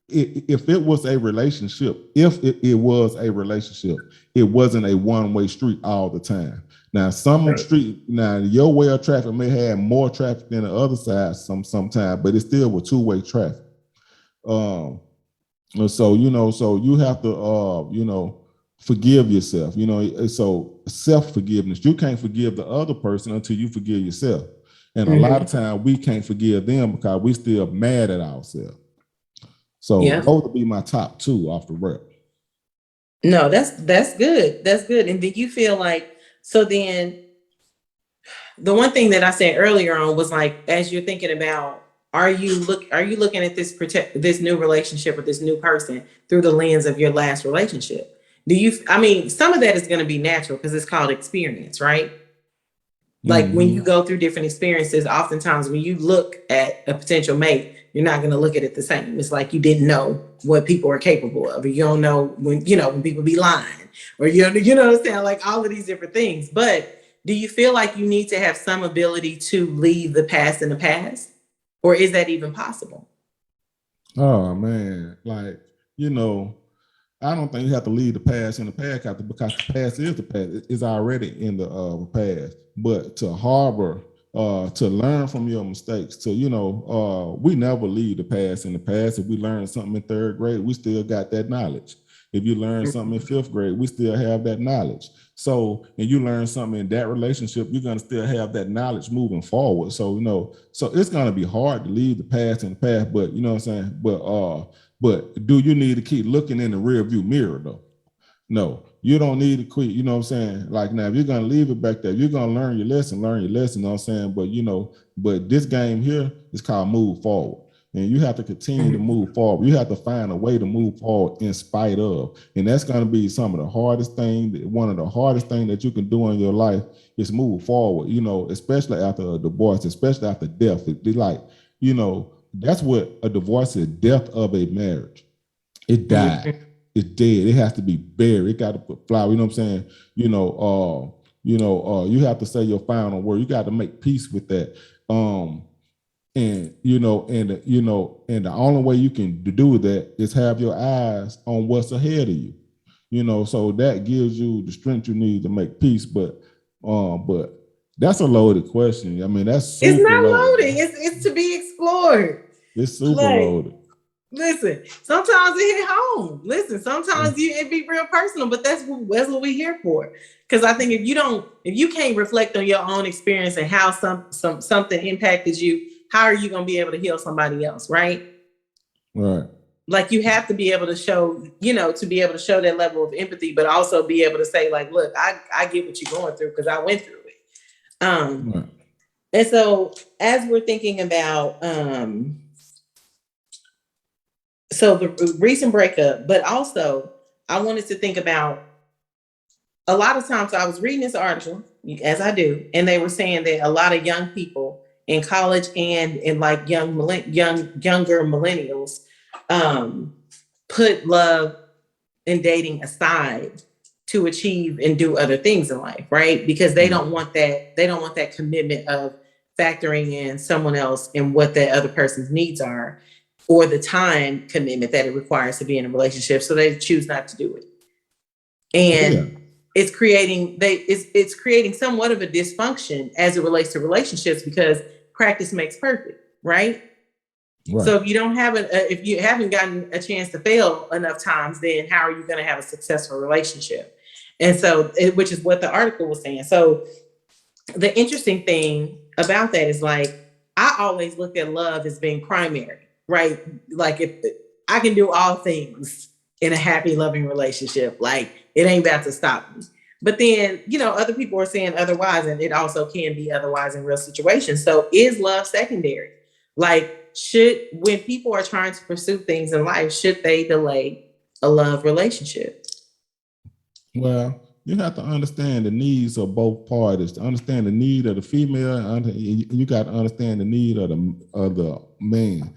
if it was a relationship, it was a relationship, it wasn't a one-way street all the time. Now, Right. now your way of traffic may have more traffic than the other side sometimes, but it still was two-way traffic. Um, so you have to forgive yourself. So self-forgiveness. You can't forgive the other person until you forgive yourself. And a lot of Mm-hmm. times we can't forgive them because we still mad at ourselves. So Yeah. those would be my top two off the rep. No, that's good. That's good. And did you feel like so then the one thing that I said earlier on was like, as you're thinking about, are you looking at this new relationship with this new person through the lens of your last relationship? Do you, I mean, some of that is going to be natural because it's called experience, right? Like when you Mm-hmm. go through different experiences, oftentimes when you look at a potential mate, you're not going to look at it the same. It's like you didn't know what people are capable of, or you don't know when, when people be lying, or you know what I'm saying? Like all of these different things. But do you feel like you need to have some ability to leave the past in the past? Or is that even possible? Oh man, like you know, I don't think you have to leave the past in the past because the past is the past. It's already in the past. But to harbor, to learn from your mistakes, we never leave the past in the past. If we learn something in third grade, we still got that knowledge. If you learn something in fifth grade, we still have that knowledge. So, and you learn something in that relationship, you're gonna still have that knowledge moving forward. So, so it's gonna be hard to leave the past in the past, but you know what I'm saying? But do you need to keep looking in the rear view mirror though? No, you don't need to quit. You know what I'm saying? Like now, if you're gonna leave it back there, you're gonna learn your lesson, you know what I'm saying? But but this game here is called move forward. And you have to continue to Mhm. move forward. You have to find a way to move forward in spite of. And that's gonna be some of the hardest thing, one of the hardest things that you can do in your life is move forward, especially after a divorce, especially after death. It like, that's what a divorce is, death of a marriage. It died. Mhm. It's dead. It has to be buried. It got to put flower. You know what I'm saying? You have to say your final word. You got to make peace with that. And the only way you can do that is have your eyes on what's ahead of you. So that gives you the strength you need to make peace. But that's a loaded question. I mean, that's It's super not loaded. loading. It's to be explored. It's super Like, loaded. listen, sometimes it hit home. Listen, sometimes it be real personal, but that's what we're here for. Because I think if you can't reflect on your own experience and how something impacted you, how are you going to be able to heal somebody else, right? Right. Like you have to be able to show, to be able to show that level of empathy, but also be able to say, like, look, I get what you're going through because I went through it. Right. And so as we're thinking about so the recent breakup, but also I wanted to think about a lot of times. So I was reading this article, as I do, and they were saying that a lot of young people in college and in like younger millennials um, put love and dating aside to achieve and do other things in life, right? Because they don't want that commitment of factoring in someone else and what that other person's needs are, or the time commitment that it requires to be in a relationship. So they choose not to do it. And Yeah. it's creating somewhat of a dysfunction as it relates to relationships because practice makes perfect, right? Right. So if if you haven't gotten a chance to fail enough times, then how are you going to have a successful relationship? And so, which is what the article was saying. So the interesting thing about that is like, I always look at love as being primary, right? Like if I can do all things in a happy, loving relationship, like it ain't about to stop me. But then, other people are saying otherwise, and it also can be otherwise in real situations. So is love secondary? Like, when people are trying to pursue things in life, should they delay a love relationship? Well, you have to understand the needs of both parties. To understand the need of the female, you got to understand the need of the man.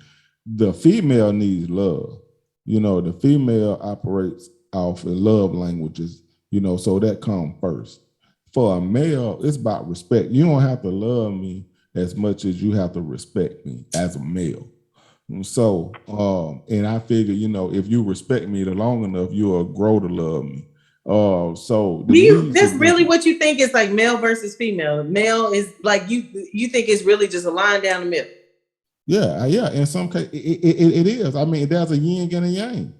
The female needs love. The female operates off in love languages. So that comes first. For a male, it's about respect. You don't have to love me as much as you have to respect me as a male. So, and I figure, if you respect me long enough, you'll grow to love me. So the needs are That's really different. what you think is like male versus female? Male is like you think it's really just a line down the middle. Yeah, yeah. In some case, it is. I mean, there's a yin and a yang.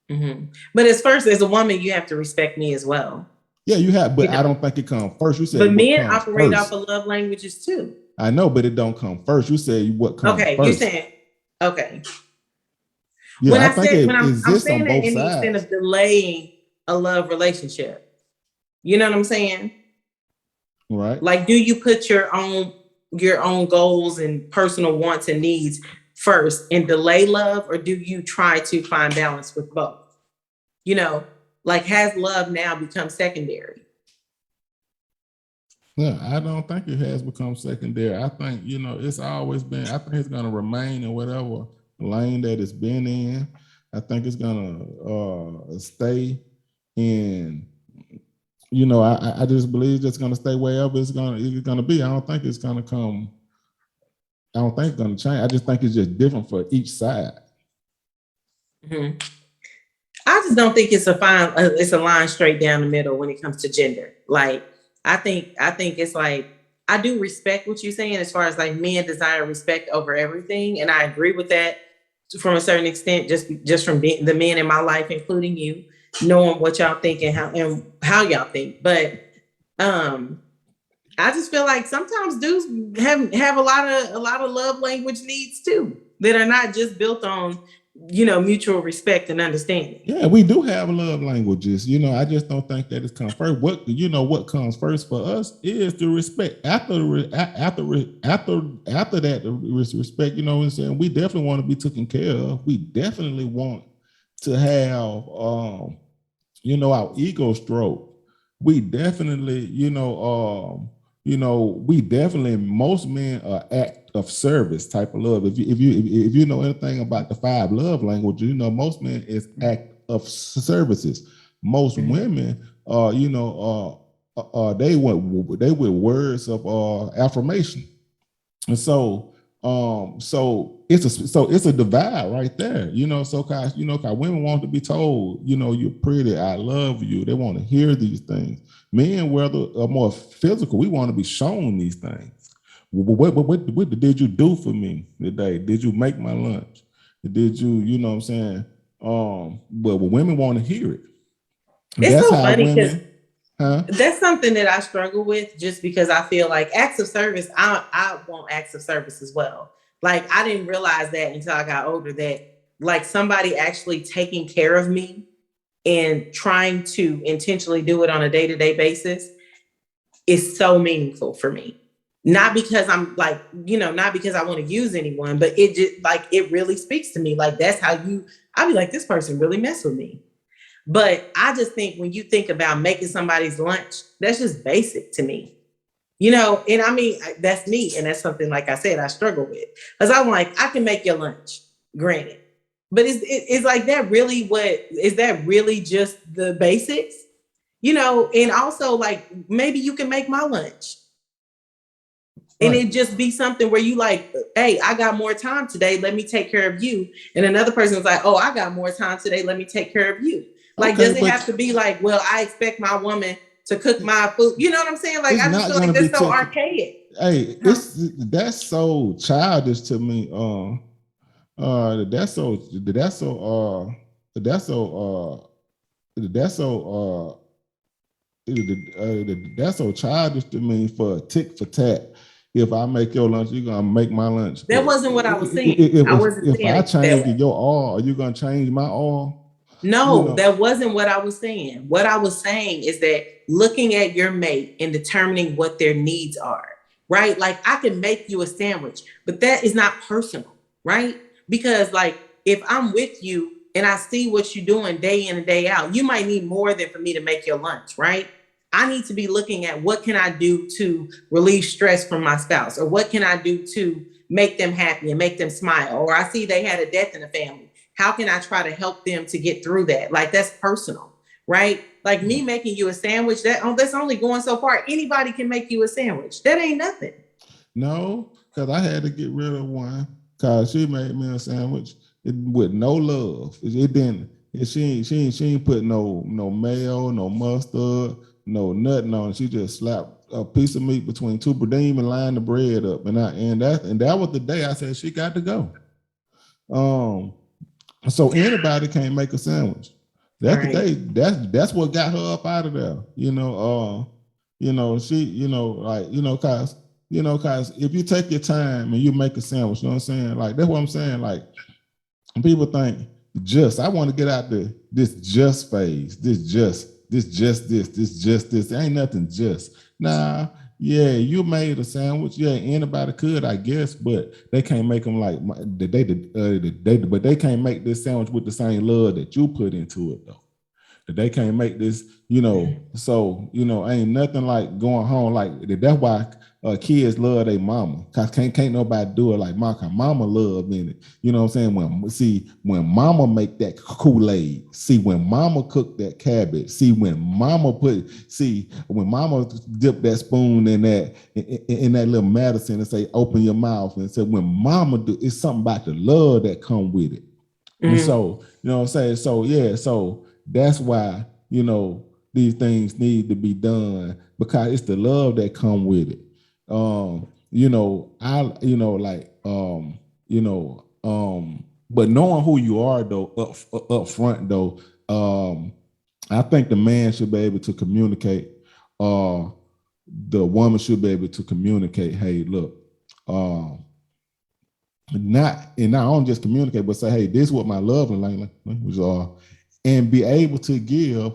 Mm-hmm. But as a woman, you have to respect me as well. Yeah, you have, but I don't think it comes first. You said But what men comes operate off first. of love languages too. I know, but it don't come first. You said what comes Okay, you're first. saying okay. Yeah, I think When it I'm exists saying on that both in the extent sides. of delaying a love relationship, you know what I'm saying? Right. Like, do you put your own goals and personal wants and needs first and delay love, or do you try to find balance with both? You know, like has love now become secondary? Yeah, I don't think it has become secondary. I think, it's always been, I think it's going to remain in whatever lane that it's been in. I think it's going to stay in, I just believe it's going to stay wherever it's going to be. I don't think it's going to come, I don't think it's going to change. I just think it's just different for each side. Mm-hmm. I just don't think it's a line straight down the middle when it comes to gender. Like I think it's like I do respect what you're saying as far as like men desire respect over everything, and I agree with that from a certain extent. Just from the men in my life, including you, knowing what y'all think and how y'all think. But um, I just feel like sometimes dudes have a lot of love language needs too that are not just built on mutual respect and understanding. Yeah, we do have love languages. I just don't think that it's come first. What comes first for us is the respect. After that, the respect. You know what I'm saying? We definitely want to be taken care of. We definitely want to have, our ego stroke. We definitely, we definitely, most men are act of service type of love. If you know anything about the five love languages, most men is act of services. Most women, they with words of affirmation. And so it's a divide right there, So, cause women want to be told, you're pretty, I love you. They want to hear these things. Men, whether are more physical, we want to be shown these things. What did you do for me today? Did you make my lunch? Did you, you know what I'm saying? But women want to hear it. It's That's so how funny because women, huh? that's something that I struggle with just because I feel like acts of service, I want acts of service as well. Like I didn't realize that until I got older that like somebody actually taking care of me and trying to intentionally do it on a day-to-day basis is so meaningful for me. Not because I'm like, not because I want to use anyone, but it just like it really speaks to me. Like that's how I'll be like, this person really messed with me. But I just think when you think about making somebody's lunch, that's just basic to me. And I mean, that's me. And that's something, like I said, I struggle with. Because I'm like, I can make your lunch, granted. But is like that really is that really just the basics? And also like maybe you can make my lunch and Right. it just be something where you like, hey, I got more time today. Let me take care of you. And another person's like, oh, I got more time today. Let me take care of you. Like, Okay, does it but have to be like, well, I expect my woman to cook my food? You know what I'm saying? Like, it's I just not feel gonna like be that's so taken. archaic. Hey, Huh? that's so childish to me. That's so that's so that's so that's so that's so childish to me for tick for tat. If I make your lunch, you're gonna make my lunch. That wasn't what I was saying. I wasn't If saying I it that change way. your oil, are you gonna change my oil? You No, know, that wasn't what I was saying. What I was saying is that looking at your mate and determining what their needs are, right? Like I can make you a sandwich, but that is not personal, right? Because like if I'm with you and I see what you're doing day in and day out, you might need more than for me to make your lunch, right? I need to be looking at what can I do to relieve stress from my spouse, or what can I do to make them happy and make them smile, or I see they had a death in the family. How can I try to help them to get through that? Like that's personal, right? Like me making you a sandwich, that's only going so far. Anybody can make you a sandwich. That ain't nothing. no, because I had to get rid of one because she made me a sandwich with no love. It didn't. She ain't put no mayo, no mustard, no nothing on it. She just slapped a piece of meat between two breadine and lined the bread up, and that was the day I said she got to go. Um, so anybody can't make a sandwich. All That's the right. day. That's what got her up out of there. She, cause if you take your time and you make a sandwich, you know what I'm saying? Like that's what I'm saying. Like people think I want to get out this just phase, this just this. There ain't nothing just. Nah, yeah, you made a sandwich. Yeah, anybody could, I guess, but they can't make them like but they can't make this sandwich with the same love that you put into it though. They can't make this, so ain't nothing like going home. Like that's why kids love their mama. Cause can't nobody do it like mama love in it. You know what I'm saying? When mama make that Kool-Aid, see when mama cook that cabbage, when mama dip that spoon in that little medicine and say open your mouth and say when mama do, it's something about the love that come with it. And Mm-hmm. so, you know what I'm saying? So yeah, so that's why, these things need to be done because it's the love that come with it. But knowing who you are though, up front though, I think the man should be able to communicate. The woman should be able to communicate, hey, look, um, not only just communicate, but say, hey, this is what my love language are, and be able to give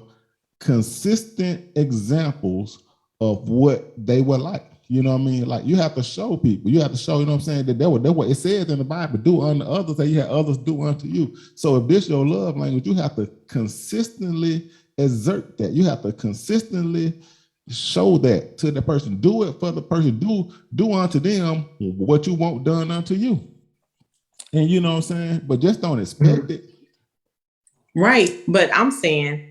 consistent examples of what they were like. You know what I mean? Like you have to show people, you have to show, you know what I'm saying, that what it says in the Bible, do unto others, that you have others do unto you. So if this your love language, you have to consistently exert that. You have to consistently show that to the person. Do it for the person. Do unto them what you want done unto you. And you know what I'm saying? But just don't expect it. Right. But I'm saying,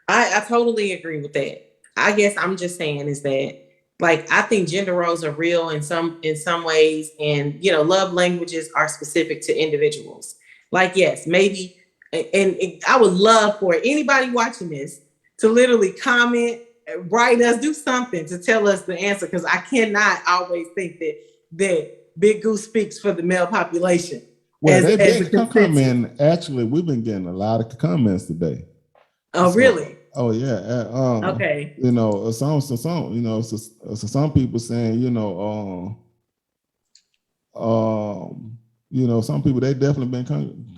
I totally agree with that. I guess I'm just saying is that like I think gender roles are real in some ways, and love languages are specific to individuals. Like yes, maybe, and I would love for anybody watching this to literally comment write us, do something to tell us the answer, because I cannot always think that Big Goose speaks for the male population Well, as they a been consensus. commenting. Actually, we've been getting a lot of comments today. Oh, So, really? oh yeah. Okay. You know, some people saying, some people they definitely been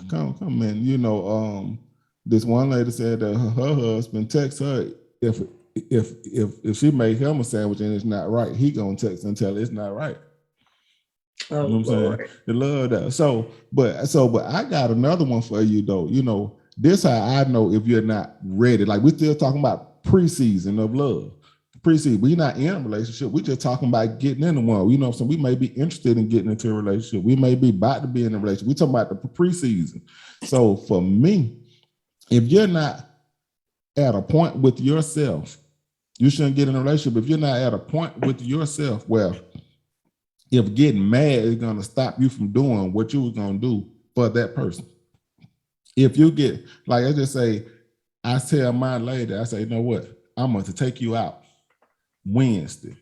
commenting. This one lady said that her husband texts her if she made him a sandwich and it's not right, he gonna text and tell her it's not right. Oh, you know what I'm Lord. saying? They love that. But I got another one for you though. This how I know if you're not ready. Like we still talking about preseason of love. Preseason, we're not in a relationship. We just talking about getting into one. So we may be interested in getting into a relationship. We may be about to be in a relationship. We talking about the preseason. So for me, if you're not at a point with yourself, you shouldn't get in a relationship. If you're not at a point with yourself, well, if getting mad is going to stop you from doing what you were going to do for that person. If you get, like I just say, I tell my lady, I say, you know what? I'm going to take you out Wednesday.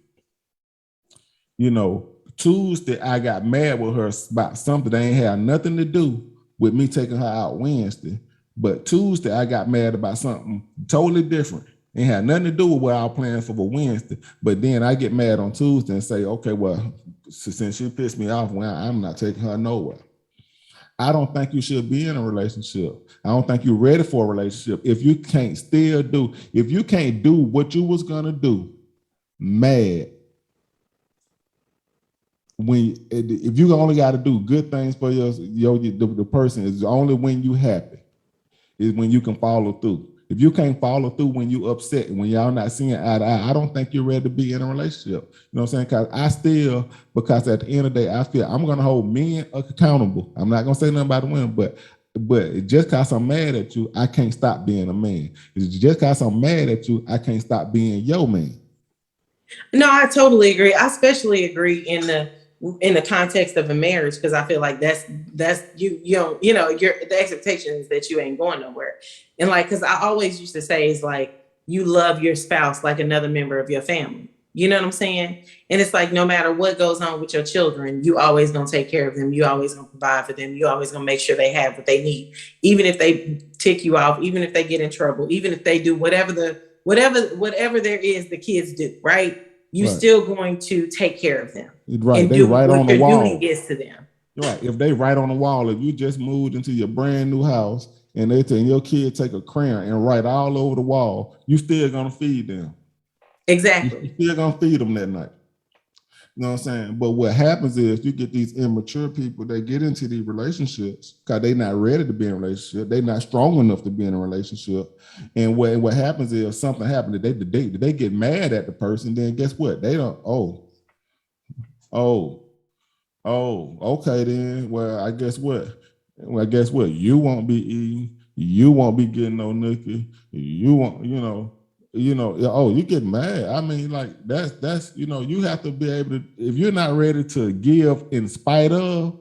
Tuesday, I got mad with her about something that ain't had nothing to do with me taking her out Wednesday. But Tuesday, I got mad about something totally different. It had nothing to do with what I was planning for Wednesday. But then I get mad on Tuesday and say, okay, well, since she pissed me off, well, I'm not taking her nowhere. I don't think you should be in a relationship. I don't think you're ready for a relationship. If you can't do what you was gonna do, mad. If you only got to do good things for the person, is only when you happy, is when you can follow through. If you can't follow through when you upset, when y'all not seeing eye to eye, I don't think you're ready to be in a relationship. You know what I'm saying? Because at the end of the day, I feel I'm gonna hold men accountable. I'm not gonna say nothing about the women, but just because I'm mad at you, I can't stop being a man. Just because I'm mad at you, I can't stop being your man. No, I totally agree. I especially agree in the context of a marriage, because I feel like that's the expectation is that you ain't going nowhere. And like, because I always used to say is like, you love your spouse like another member of your family. You know what I'm saying? And it's like, no matter what goes on with your children, you always gonna take care of them. You always gonna provide for them. You always gonna make sure they have what they need, even if they tick you off, even if they get in trouble, even if they do whatever there is the kids do, right? You're still going to take care of them. Right. And they do right what on the your wall. duty is to them. Right. If they right on the wall, if you just moved into your brand new house and your kid take a crayon and write all over the wall, you still gonna feed them. Exactly. You still gonna feed them that night. You know what I'm saying? But what happens is you get these immature people, they get into these relationships because they're not ready to be in a relationship. They're not strong enough to be in a relationship. And what happens is something happened, they get mad at the person, then guess what? They don't, okay then. Well, I guess what? You won't be eating, you won't be getting no nookie, you won't, you get mad. I mean, like that's you have to be able to, if you're not ready to give in spite of,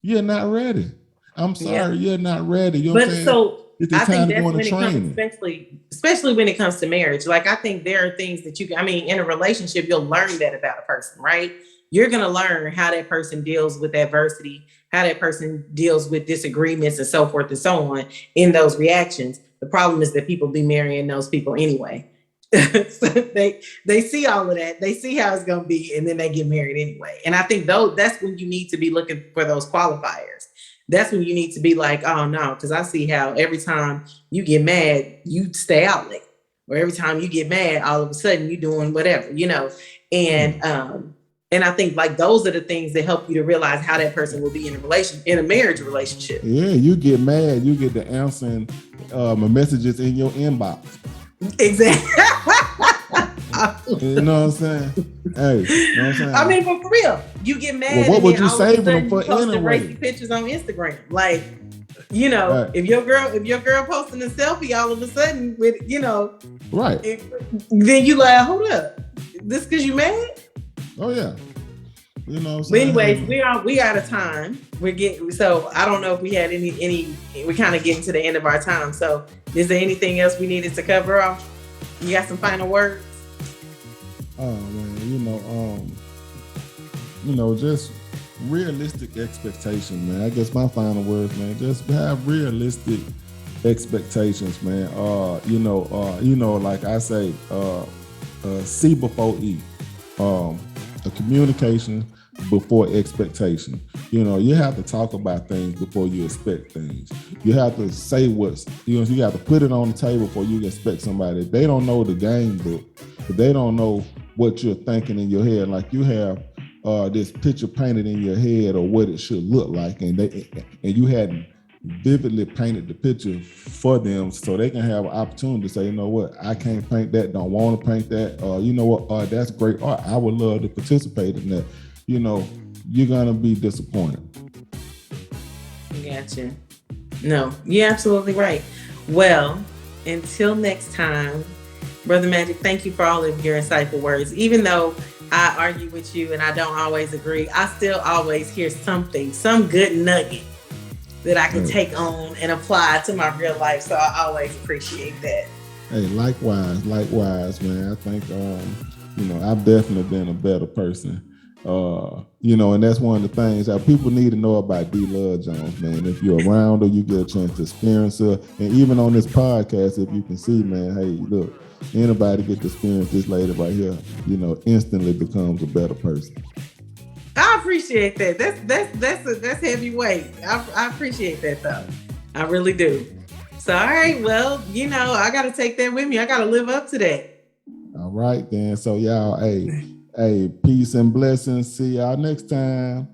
you're not ready. I'm sorry, you're not ready. You know what I'm saying? So I think to that's go into when training. it comes, especially when it comes to marriage. Like, I think there are things that in a relationship, you'll learn that about a person, right? You're going to learn how that person deals with adversity, how that person deals with disagreements and so forth and so on in those reactions. The problem is that people be marrying those people anyway. So they see all of that. They see how it's going to be, and then they get married anyway. And I think that's when you need to be looking for those qualifiers. That's when you need to be like, oh no, because I see how every time you get mad, you stay out late. Or every time you get mad, all of a sudden you're doing whatever, And I think like those are the things that help you to realize how that person will be in a marriage relationship. Yeah, you get mad, you get the answering messages in your inbox. Exactly. You know what I'm saying? Hey, you know what I'm saying? I mean, but for real, you get mad. Well, what would you saving them for anyway? racy pictures on Instagram, like, right. if your girl posting a selfie all of a sudden with, right, then you like, hold up, this because you mad? Oh yeah. You know what I'm saying? But anyways, we out of time. So I don't know if we had any. We kind of getting to the end of our time. So is there anything else we needed to cover off? You got some final words? Oh man, just realistic expectation, man. I guess my final words, man, just have realistic expectations, man. Like I say, C before E. A communication before expectation. You have to talk about things before you expect things. You have to say you have to put it on the table before you expect somebody. If they don't know the game book, if they don't know what you're thinking in your head, like you have this picture painted in your head or what it should look like, and you hadn't vividly painted the picture for them so they can have an opportunity to say, you know what, I can't paint that, don't want to paint that, you know what, that's great art, I would love to participate in that. You're gonna be disappointed. Gotcha. No, you're absolutely right. Well, until next time, Brother Magic, thank you for all of your insightful words. Even though I argue with you and I don't always agree, I still always hear something, some good nugget that I can take on and apply to my real life. So I always appreciate that. Hey, likewise, man. I think I've definitely been a better person. And that's one of the things that people need to know about D. Love Jones, man. If you're around her, you get a chance to experience her. And even on this podcast, if you can see, man, hey, look, anybody get to experience this lady right here, instantly becomes a better person. I appreciate that. That's heavyweight. I appreciate that though. I really do. So all right, well, I gotta take that with me. I gotta live up to that. All right then. So y'all, hey, peace and blessings. See y'all next time.